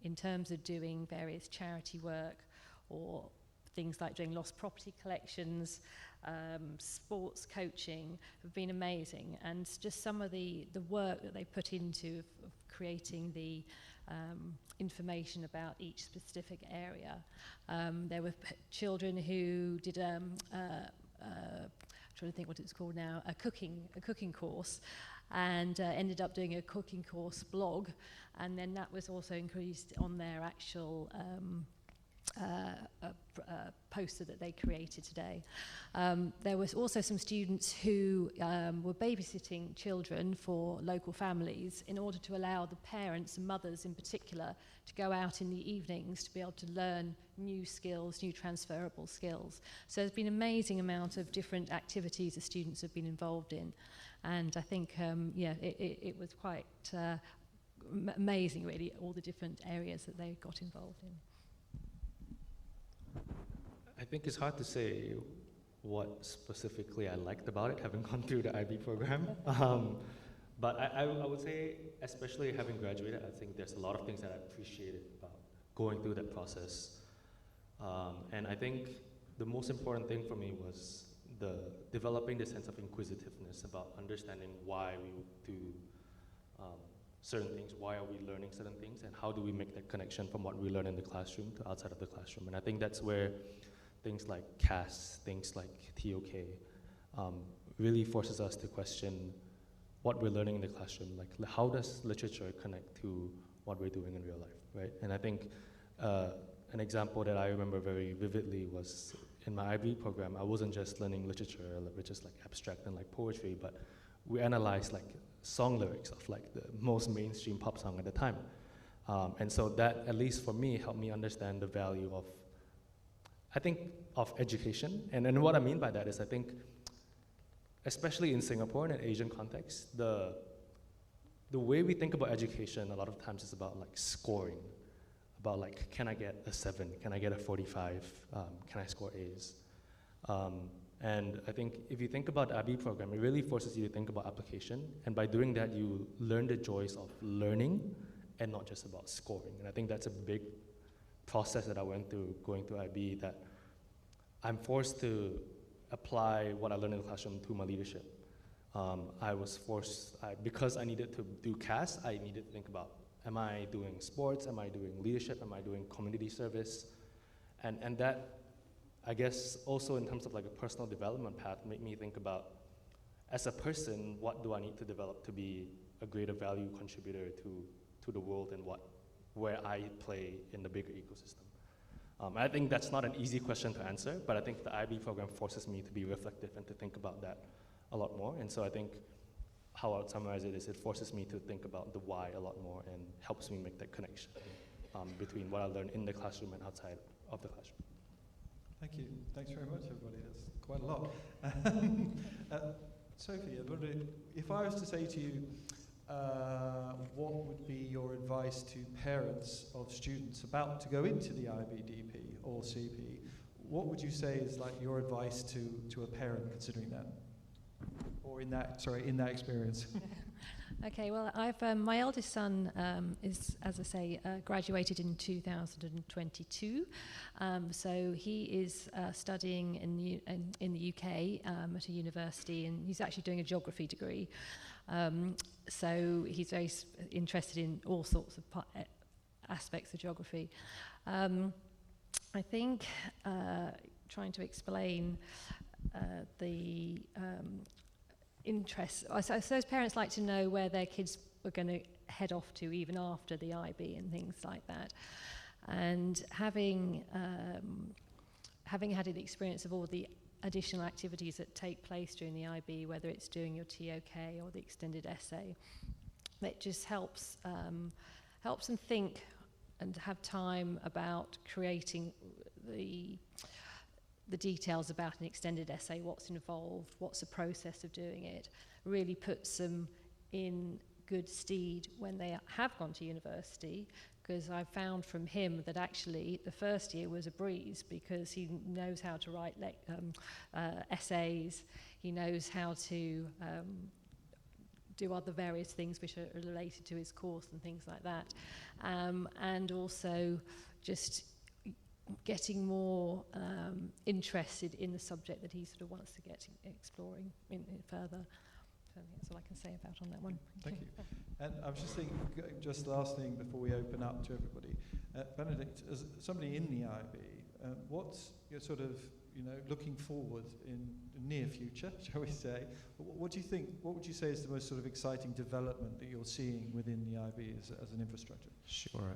in terms of doing various charity work, or things like doing lost property collections, sports coaching, have been amazing. And just some of the work that they put into of creating the information about each specific area. There were children who did trying to think what it's called now, a cooking course, and ended up doing a cooking course blog, and then that was also increased on their actual poster that they created today. There was also some students who were babysitting children for local families in order to allow the parents and mothers in particular to go out in the evenings to be able to learn new skills, new transferable skills. So there's been an amazing amount of different activities the students have been involved in, and I think it was quite amazing really, all the different areas that they got involved in. I think it's hard to say what specifically I liked about it, having gone through the IB program. But I would say, especially having graduated, I think there's a lot of things that I appreciated about going through that process. And I think the most important thing for me was developing the sense of inquisitiveness about understanding why we do certain things, why are we learning certain things, and how do we make that connection from what we learn in the classroom to outside of the classroom. And I think that's where things like CAS, things like TOK, really forces us to question what we're learning in the classroom. Like, how does literature connect to what we're doing in real life, right? And I think an example that I remember very vividly was in my IB program, I wasn't just learning literature, which is like abstract and like poetry, but we analyzed like song lyrics of like the most mainstream pop song at the time. And so that, at least for me, helped me understand the value of, I think, of education. And what I mean by that is, I think, especially in Singapore in an Asian context, the way we think about education a lot of times is about like scoring, about like, can I get a 7, can I get a 45, can I score A's? And I think if you think about the IB program, it really forces you to think about application, and by doing that, you learn the joys of learning and not just about scoring. And I think that's a big process that I went through going through IB, that I'm forced to apply what I learned in the classroom to my leadership. I was forced, because I needed to do CAS, I needed to think about, am I doing sports, am I doing leadership, am I doing community service? And that, I guess, also in terms of like a personal development path, made me think about, as a person, what do I need to develop to be a greater value contributor to the world, and where I play in the bigger ecosystem. I think that's not an easy question to answer, but I think the IB program forces me to be reflective and to think about that a lot more. And so I think how I would summarize it is, it forces me to think about the why a lot more, and helps me make that connection between what I learn in the classroom and outside of the classroom. Thank you. Thanks very much, everybody. That's quite a lot. Sophie, I wonder if I was to say to you, what would be your advice to parents of students about to go into the IBDP or CP? What would you say is like your advice to a parent considering that, or in that experience? Okay, well, my eldest son is, as I say, graduated in 2022. So he is studying in the UK at a university, and he's actually doing a geography degree. So he's very interested in all sorts of aspects of geography. I think trying to explain the interests. I suppose parents like to know where their kids are going to head off to even after the IB and things like that. And having had the experience of all the additional activities that take place during the IB, whether it's doing your TOK or the extended essay, it just helps them think and have time about creating the details about an extended essay, what's involved, what's the process of doing it, really puts them in good stead when they have gone to university, because I found from him that actually the first year was a breeze because he knows how to write essays, he knows how to do other various things which are related to his course and things like that, and also just getting more interested in the subject that he sort of wants to get exploring in further. So that's all I can say about on that one. Thank you. And I was just thinking, just last thing before we open up to everybody, Benedict, as somebody in the IB, what's your sort of, looking forward in the near future, shall we say? What do you think? What would you say is the most sort of exciting development that you're seeing within the IB as an infrastructure? Sure.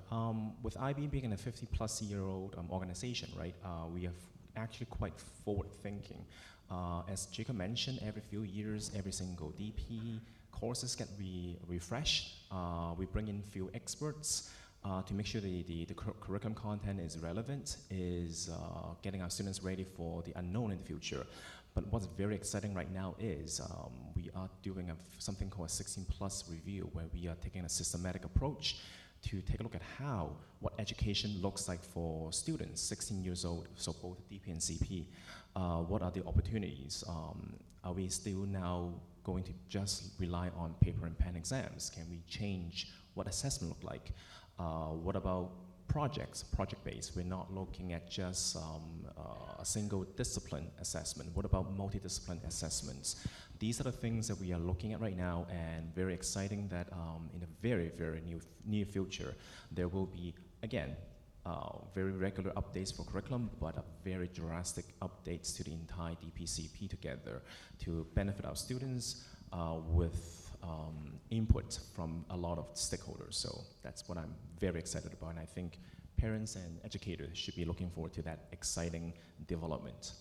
With IB being a 50-plus-year-old organization, right, we are actually quite forward-thinking. As Jacob mentioned, every few years, every single DP courses get refreshed. We bring in few experts to make sure the curriculum content is relevant, is getting our students ready for the unknown in the future. But what's very exciting right now is we are doing something called a 16-plus review, where we are taking a systematic approach to take a look at what education looks like for students 16 years old, so both DP and CP. What are the opportunities? Are we still now going to just rely on paper and pen exams? Can we change what assessment look like? What about projects, project-based? We're not looking at just a single discipline assessment. What about multidiscipline assessments? These are the things that we are looking at right now, and very exciting that in a very, very near future, there will be, again, very regular updates for curriculum, but a very drastic updates to the entire DPCP together to benefit our students with input from a lot of stakeholders. So that's what I'm very excited about, and I think parents and educators should be looking forward to that exciting development.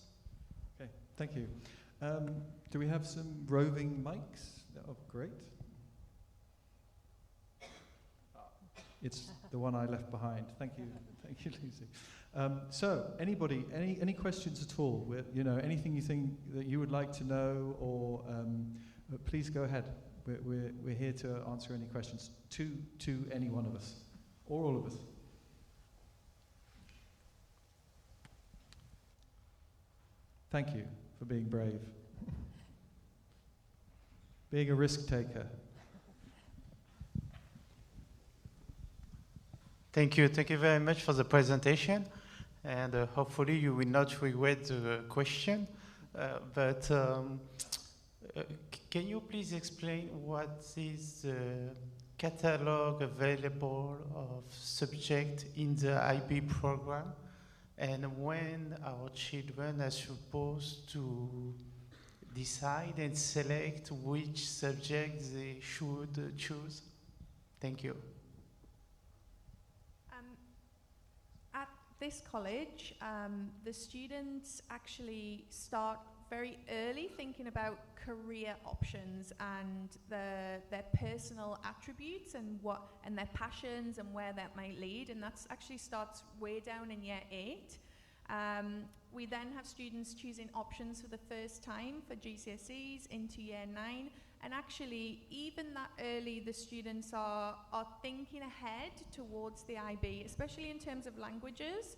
Okay, thank you. Do we have some roving mics? Oh, great. It's the one I left behind. Thank you, Lucy. So, anybody, any questions at all? Anything you think that you would like to know, or please go ahead. We're here to answer any questions to any one of us, or all of us. Thank you for being brave. Being a risk taker. Thank you very much for the presentation, and hopefully you will not regret the question. But can you please explain what is the catalog available of subject in the IB program, and when our children are supposed to decide and select which subject they should choose? Thank you. At this college, the students actually start very early thinking about career options and their personal attributes and their passions and where that might lead, and that actually starts way down in year 8. We then have students choosing options for the first time for GCSEs into year 9. And actually, even that early, the students are thinking ahead towards the IB, especially in terms of languages.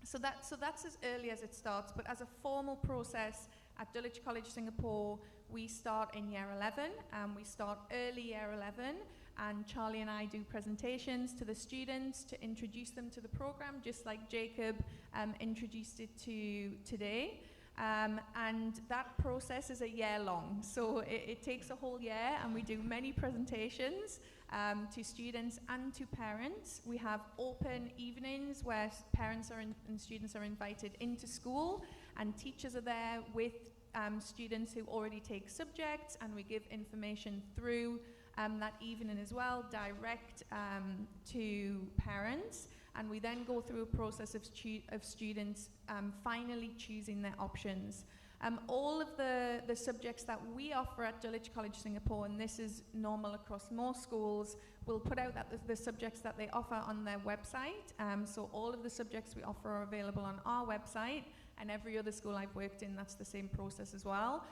So that's as early as it starts. But as a formal process at Dulwich College Singapore, we start in year 11, and we start early year 11. And Charlie and I do presentations to the students to introduce them to the program, just like Jacob introduced it to today. And that process is a year long. So it takes a whole year, and we do many presentations to students and to parents. We have open evenings where parents and students are invited into school, and teachers are there with students who already take subjects, and we give information through that evening as well, direct to parents. And we then go through a process of students finally choosing their options. All of the subjects that we offer at Dulwich College Singapore, and this is normal across more schools, will put out the subjects that they offer on their website. So all of the subjects we offer are available on our website, and every other school I've worked in, that's the same process as well.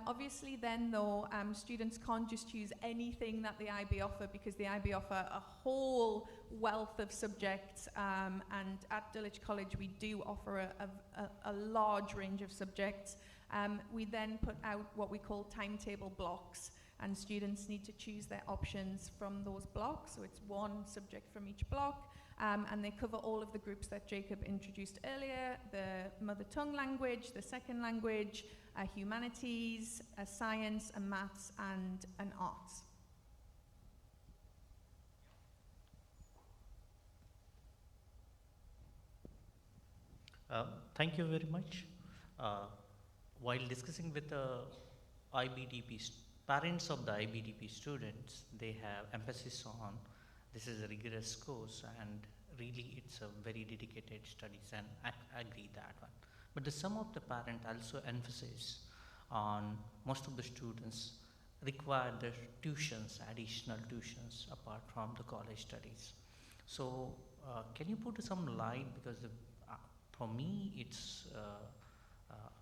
Obviously then though, students can't just choose anything that the IB offer, because the IB offer a whole wealth of subjects, and at Dulwich College we do offer a large range of subjects. We then put out what we call timetable blocks, and students need to choose their options from those blocks. So it's one subject from each block, and they cover all of the groups that Jacob introduced earlier: the mother tongue language, the second language, humanities, science, and maths, and arts. Thank you very much. While discussing with the parents of the IBDP students, they have emphasis on this is a rigorous course, and really it's a very dedicated studies, and I agree that one. But some of the parent also emphasize on most of the students require the tuitions, additional tuitions apart from the college studies. So can you put some light, because for me it's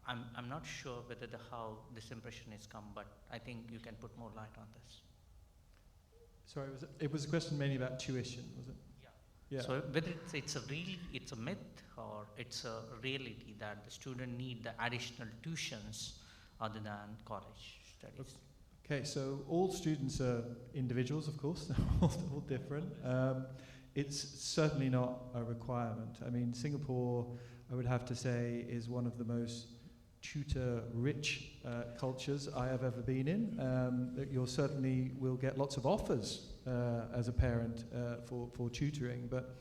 I'm not sure whether how this impression has come, but I think you can put more light on this. Sorry, it was a question mainly about tuition, was it? Yeah. So whether it's a myth or it's a reality that the student need the additional tuitions other than college studies. Okay, so all students are individuals, of course, they're all different. It's certainly not a requirement. I mean, Singapore, I would have to say, is one of the most tutor-rich cultures I have ever been in. That you certainly will get lots of offers as a parent for tutoring, but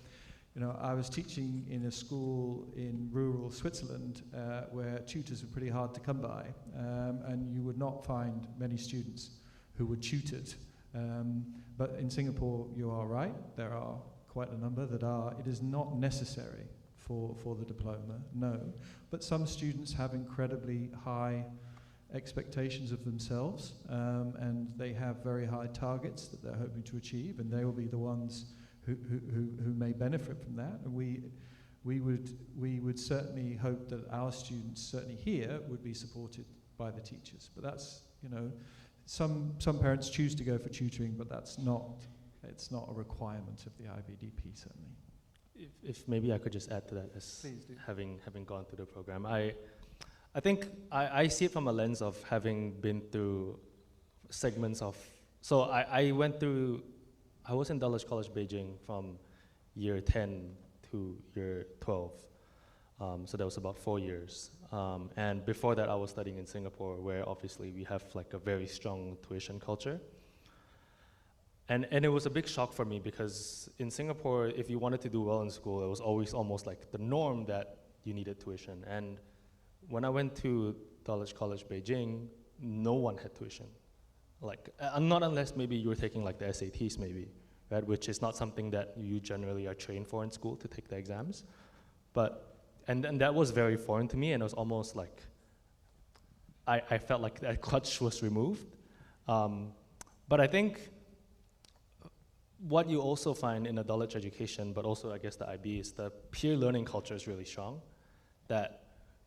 you know, I was teaching in a school in rural Switzerland where tutors were pretty hard to come by, and you would not find many students who were tutored. But in Singapore, you are right, there are quite a number that are. It is not necessary for the diploma, no. But some students have incredibly high expectations of themselves, and they have very high targets that they're hoping to achieve, and they will be the ones who may benefit from that. And we would certainly hope that our students, certainly here, would be supported by the teachers. But that's, you know, some parents choose to go for tutoring, but it's not a requirement of the IBDP, certainly. If maybe I could just add to that, as having gone through the program, I think I see it from a lens of having been through segments of. So I was in Dulwich College Beijing from year 10 to year 12, so that was about 4 years. And before that, I was studying in Singapore, where obviously we have like a very strong tuition culture. And it was a big shock for me, because in Singapore, if you wanted to do well in school, it was always almost like the norm that you needed tuition. And when I went to Dulwich College Beijing, no one had tuition. Like, not unless maybe you were taking like the SATs maybe, right? Which is not something that you generally are trained for in school, to take the exams. But, and that was very foreign to me, and it was almost like, I felt like that clutch was removed. But I think, what you also find in adult education, but also I guess the IB, is the peer learning culture is really strong, that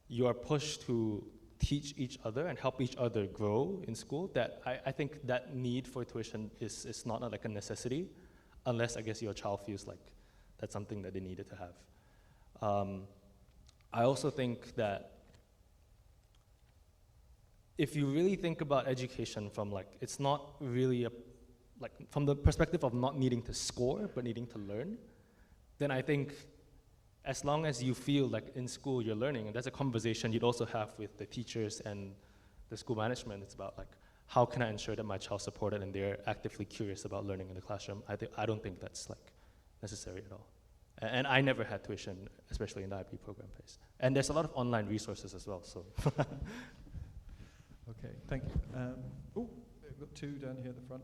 you are pushed to teach each other and help each other grow in school, that I think that need for tuition is not like a necessity, unless I guess your child feels like that's something that they needed to have. I also think that if you really think about education from like, it's not really like from the perspective of not needing to score, but needing to learn, then I think as long as you feel like in school you're learning, and that's a conversation you'd also have with the teachers and the school management, it's about like, how can I ensure that my child's supported and they're actively curious about learning in the classroom? I don't think that's like necessary at all. And I never had tuition, especially in the IB program phase. And there's a lot of online resources as well, so. Okay, thank you. We've got two down here at the front.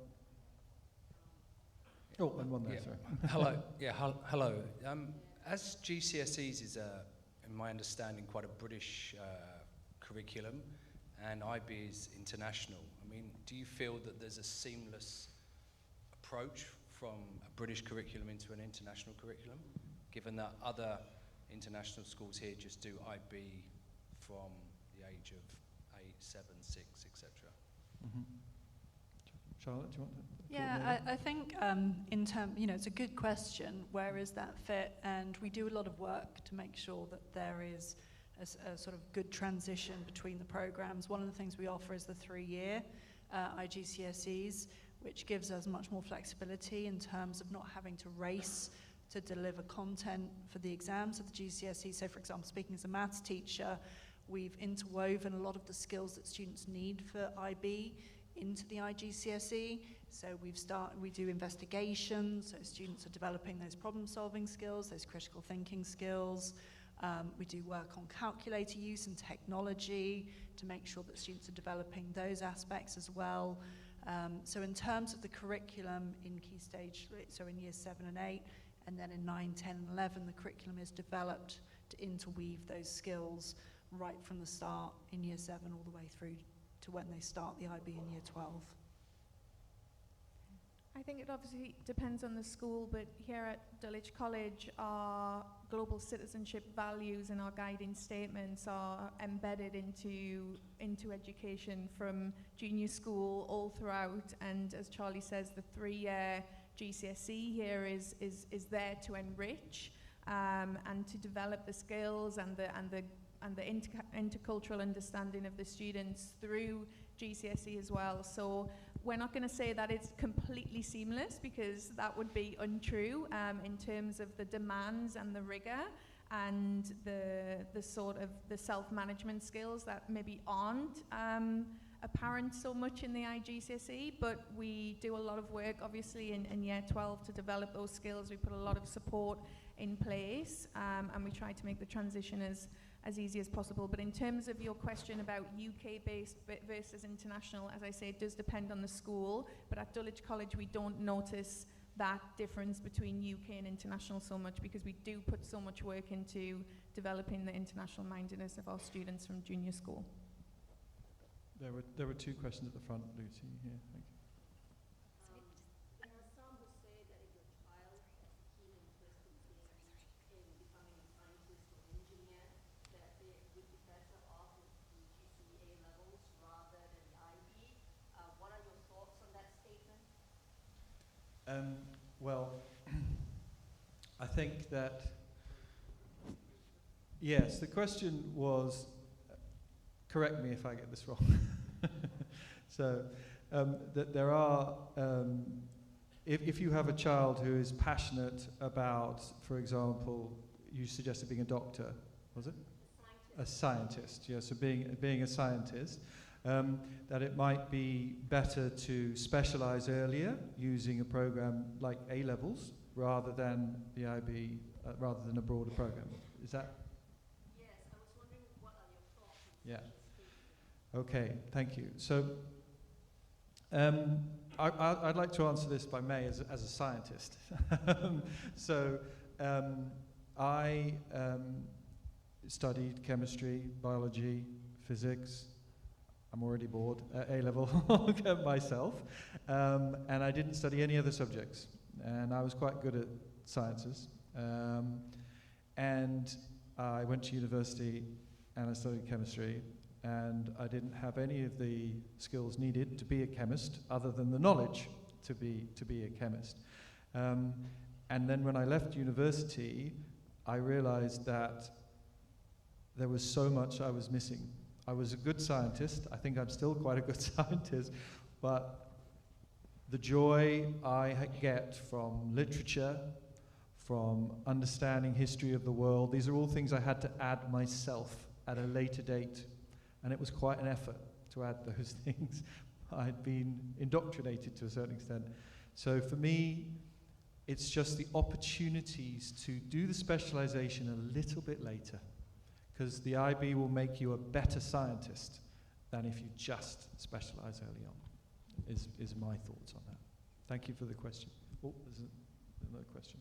Oh, and one there, yeah. sorry. Hello. Yeah, hello. As GCSEs is, in my understanding, quite a British curriculum, and IB is international. I mean, do you feel that there's a seamless approach from a British curriculum into an international curriculum, given that other international schools here just do IB from the age of 8, 7, 6, etc.? Mm-hmm. Charlotte, do you want to? Yeah, I think it's a good question. Where is that fit? And we do a lot of work to make sure that there is a sort of good transition between the programs. One of the things we offer is the 3-year IGCSEs, which gives us much more flexibility in terms of not having to race to deliver content for the exams of the GCSE. So, for example, speaking as a maths teacher, we've interwoven a lot of the skills that students need for IB into the IGCSE. So we do investigations, so students are developing those problem-solving skills, those critical thinking skills. We do work on calculator use and technology to make sure that students are developing those aspects as well. So in terms of the curriculum in Key Stage, so in years 7 and 8, and then in 9, 10, and 11, the curriculum is developed to interweave those skills right from the start in year 7 all the way through to when they start the IB in year 12. I think it obviously depends on the school, but here at Dulwich College, our global citizenship values and our guiding statements are embedded into education from junior school all throughout. And as Charlie says, the 3-year GCSE here is there to enrich and to develop the skills and the intercultural understanding of the students through GCSE as well. So we're not going to say that it's completely seamless, because that would be untrue in terms of the demands and the rigor and the sort of the self-management skills that maybe aren't apparent so much in the IGCSE, but we do a lot of work obviously in year 12 to develop those skills. We put a lot of support in place and we try to make the transition as easy as possible. But in terms of your question about UK-based versus international, as I say, it does depend on the school. But at Dulwich College, we don't notice that difference between UK and international so much, because we do put so much work into developing the international mindedness of our students from junior school. There were two questions at the front, Lucy, here. Thank you. There are some who say that if your child has a keen interest in becoming a scientist or engineer, that they would be better off with the GCE levels rather than the IB. What are your thoughts on that statement? Well, I think that, yes, the question was, correct me if I get this wrong. So, that there are, if you have a child who is passionate about, for example, you suggested being a doctor, was it? A scientist, yeah, so being a scientist, that it might be better to specialize earlier using a program like A-levels rather than the IB, rather than a broader program. Is that? Yes, I was wondering what are your thoughts on Yeah. such a statement? Okay, thank you. So I'd like to answer this, if I may, as a scientist. So I studied chemistry, biology, physics. I'm already bored at A-level myself. And I didn't study any other subjects. and I was quite good at sciences. And I went to university and I studied chemistry, and I didn't have any of the skills needed to be a chemist other than the knowledge to be a chemist. And then when I left university, I realized that there was so much I was missing. I was a good scientist. I think I'm still quite a good scientist, but the joy I get from literature, from understanding history of the world, these are all things I had to add myself at a later date. And it was quite an effort to add those things. I'd been indoctrinated to a certain extent. So for me, it's just the opportunities to do the specialization a little bit later, because the IB will make you a better scientist than if you just specialize early on, is my thoughts on that. Thank you for the question. Oh, there's another question.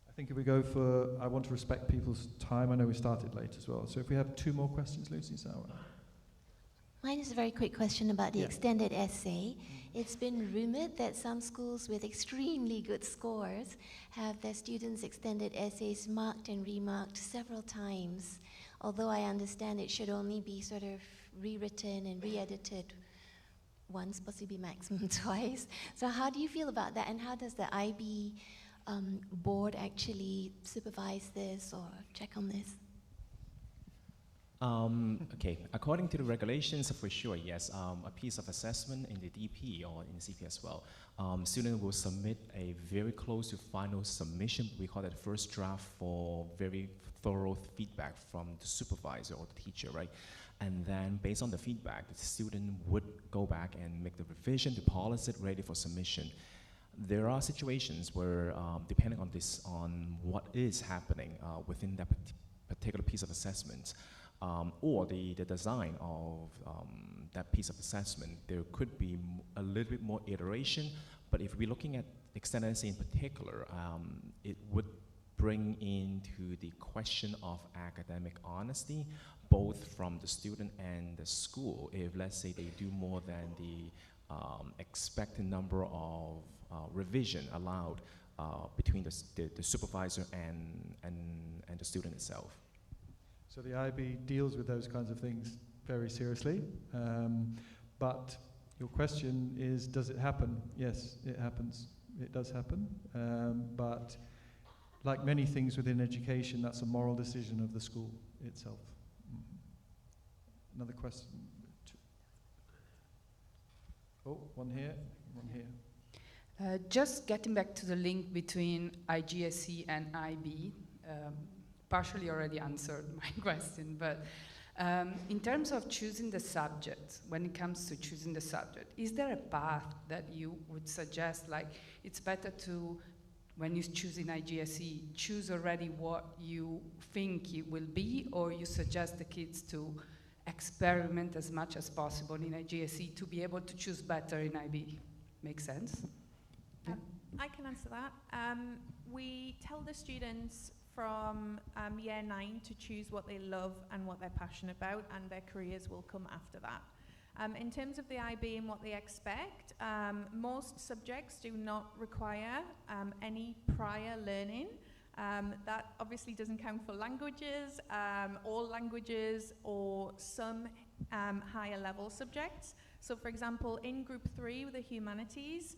I think if we go for, I want to respect people's time. I know we started late as well. So if we have 2 more questions, Lucy, is that all right? Mine is a very quick question about the extended essay. It's been rumored that some schools with extremely good scores have their students' extended essays marked and remarked several times, although I understand it should only be sort of rewritten and re-edited once, possibly maximum twice. So how do you feel about that, and how does the IB board actually supervise this or check on this? Okay, according to the regulations, for sure, yes, a piece of assessment in the DP or in the CP as well, student will submit a very close to final submission. We call that first draft for very thorough feedback from the supervisor or the teacher, right? And then based on the feedback, the student would go back and make the revision to polish it ready for submission. There are situations where, depending on what is happening within that particular piece of assessment, or the design of that piece of assessment, there could be a little bit more iteration. But if we're looking at extended essay in particular, it would bring into the question of academic honesty, both from the student and the school. If, let's say, they do more than the expected number of revision allowed between the supervisor and the student itself. So the IB deals with those kinds of things very seriously. But your question is, does it happen? Yes, it happens. It does happen. But like many things within education, that's a moral decision of the school itself. Another question. Oh, one here, one here. Just getting back to the link between IGCSE and IB, partially already answered my question, but in terms of choosing the subject, when it comes to choosing the subject, is there a path that you would suggest, like it's better to, when you're choosing IGCSE, choose already what you think it will be, or you suggest the kids to experiment as much as possible in IGCSE to be able to choose better in IB? Makes sense? I can answer that. We tell the students from year 9 to choose what they love and what they're passionate about, and their careers will come after that. In terms of the IB and what they expect, most subjects do not require any prior learning. That obviously doesn't count for languages, all languages, or some higher level subjects. So for example, in group 3 with the humanities,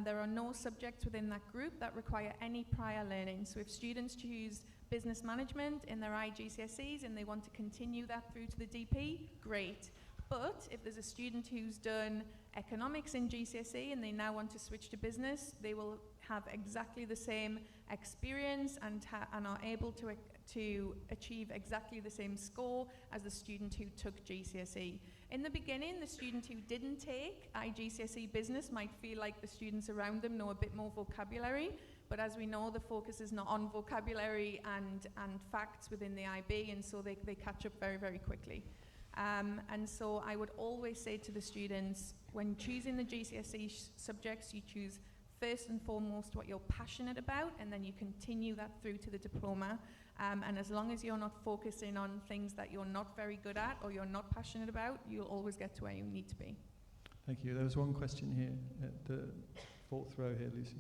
there are no subjects within that group that require any prior learning. So if students choose business management in their IGCSEs and they want to continue that through to the DP, great. But if there's a student who's done economics in GCSE and they now want to switch to business, they will have exactly the same experience and are able to achieve exactly the same score as the student who took GCSE. In the beginning, the student who didn't take IGCSE business might feel like the students around them know a bit more vocabulary, but as we know, the focus is not on vocabulary and facts within the IB, and so they catch up very, very quickly. And so I would always say to the students, when choosing the GCSE subjects, you choose first and foremost what you're passionate about, and then you continue that through to the diploma. And as long as you're not focusing on things that you're not very good at or you're not passionate about, you'll always get to where you need to be. Thank you. There was one question here at the 4th row here, Lucy.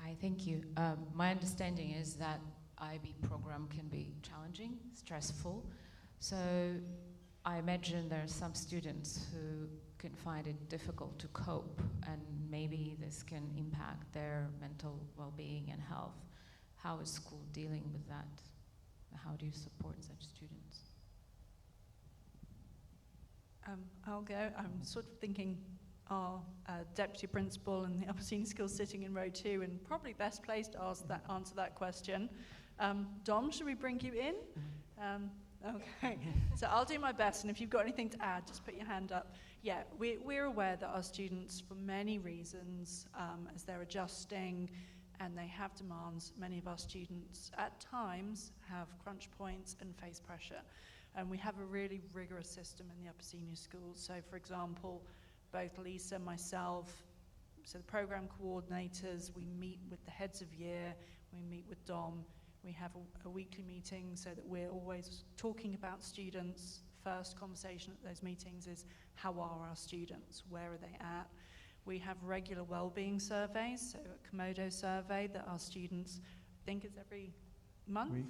Hi, thank you. My understanding is that IB program can be challenging, stressful. So I imagine there are some students who can find it difficult to cope, and maybe this can impact their mental well-being and health. How is school dealing with that? How do you support such students? I'll go. I'm sort of thinking our deputy principal and the upper senior skills sitting in row 2, and probably best placed to answer that question. Dom, should we bring you in? Okay, so I'll do my best, and if you've got anything to add, just put your hand up. Yeah, we're aware that our students, for many reasons, as they're adjusting and they have demands, many of our students at times have crunch points and face pressure. And we have a really rigorous system in the upper senior schools. So for example, both Lisa and myself, so the program coordinators, we meet with the heads of year, we meet with Dom, we have a weekly meeting so that we're always talking about students. First conversation at those meetings is, how are our students? Where are they at? We have regular well-being surveys, so a Komodo survey that our students, I think it's every month,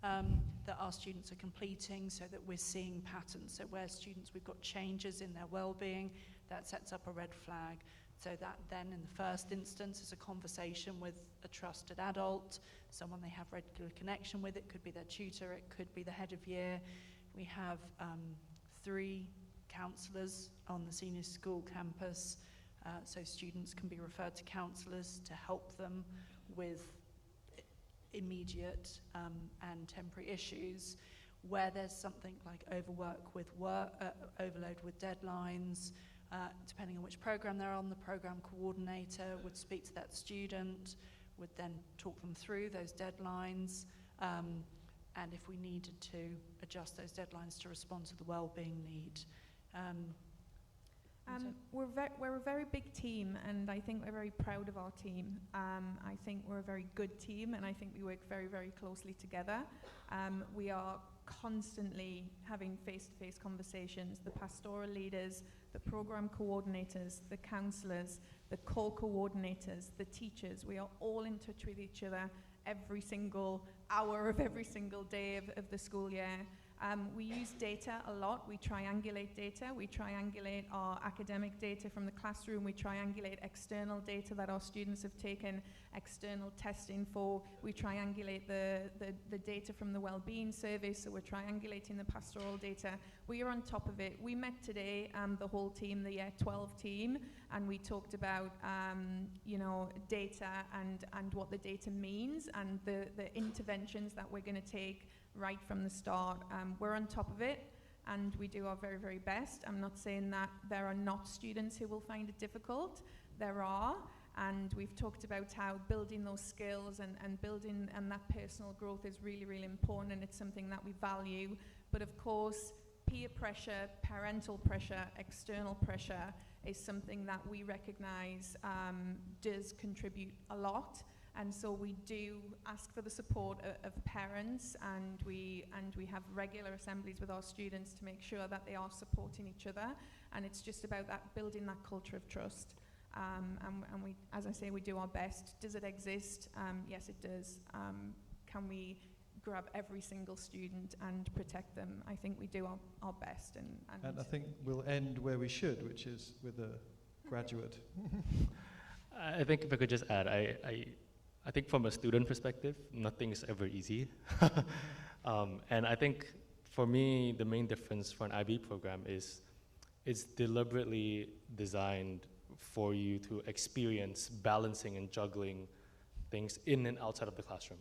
that our students are completing so that we're seeing patterns. So where students, we've got changes in their well-being, that sets up a red flag. So that then in the first instance is a conversation with a trusted adult, someone they have regular connection with. It could be their tutor, it could be the head of year. We have 3 counsellors on the senior school campus, so students can be referred to counsellors to help them with immediate and temporary issues. Where there's something like overwork with work, overload with deadlines, depending on which program they're on, the program coordinator would speak to that student, would then talk them through those deadlines, and if we needed to adjust those deadlines to respond to the well-being need. We're a very big team, and I think we're very proud of our team. I think we're a very good team, and I think we work very, very closely together. We are constantly having face-to-face conversations. The pastoral leaders, the program coordinators, the counsellors, the core coordinators, the teachers, we are all in touch with each other every single hour of every single day of the school year. We use data a lot. We triangulate data. We triangulate our academic data from the classroom. We triangulate external data that our students have taken external testing for. We triangulate the data from the well-being survey, so we're triangulating the pastoral data. We are on top of it. We met today, the whole team, the Year 12 team, and we talked about data and what the data means and the interventions that we're going to take right from the start. We're on top of it, and we do our very, very best. I'm not saying that there are not students who will find it difficult. There are, and we've talked about how building those skills and building and that personal growth is really, really important, and it's something that we value. But of course, peer pressure, parental pressure, external pressure is something that we recognize does contribute a lot. And so we do ask for the support of parents, and we have regular assemblies with our students to make sure that they are supporting each other. And it's just about that, building that culture of trust. And we, as I say, we do our best. Does it exist? Yes, it does. Can we grab every single student and protect them? I think we do our best. And I think we'll end where we should, which is with a graduate. I think if I could just add, I think from a student perspective, nothing is ever easy. And I think for me, the main difference for an IB program is it's deliberately designed for you to experience balancing and juggling things in and outside of the classroom.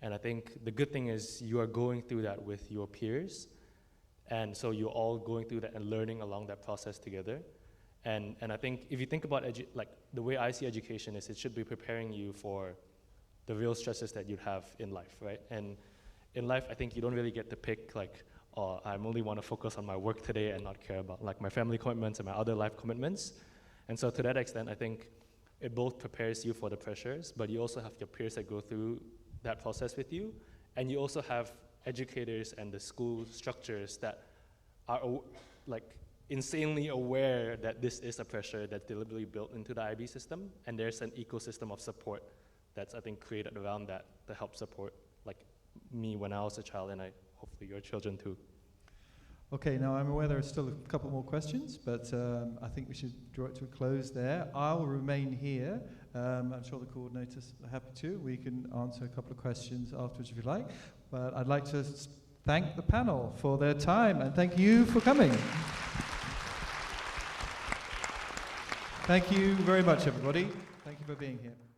And I think the good thing is you are going through that with your peers. And so you're all going through that and learning along that process together. And I think if you think about the way I see education is it should be preparing you for the real stresses that you'd have in life, right? And in life, I think you don't really get to pick I only want to focus on my work today and not care about my family commitments and my other life commitments. And so to that extent, I think it both prepares you for the pressures, but you also have your peers that go through that process with you, and you also have educators and the school structures that are like insanely aware that this is a pressure that's deliberately built into the IB system, and there's an ecosystem of support that's, I think, created around that to help support like me when I was a child, and hopefully your children too. Okay, now I'm aware there are still a couple more questions, but I think we should draw it to a close there. I'll remain here. I'm sure the coordinators are happy to. We can answer a couple of questions afterwards if you like. But I'd like to thank the panel for their time, and thank you for coming. Thank you very much, everybody. Thank you for being here.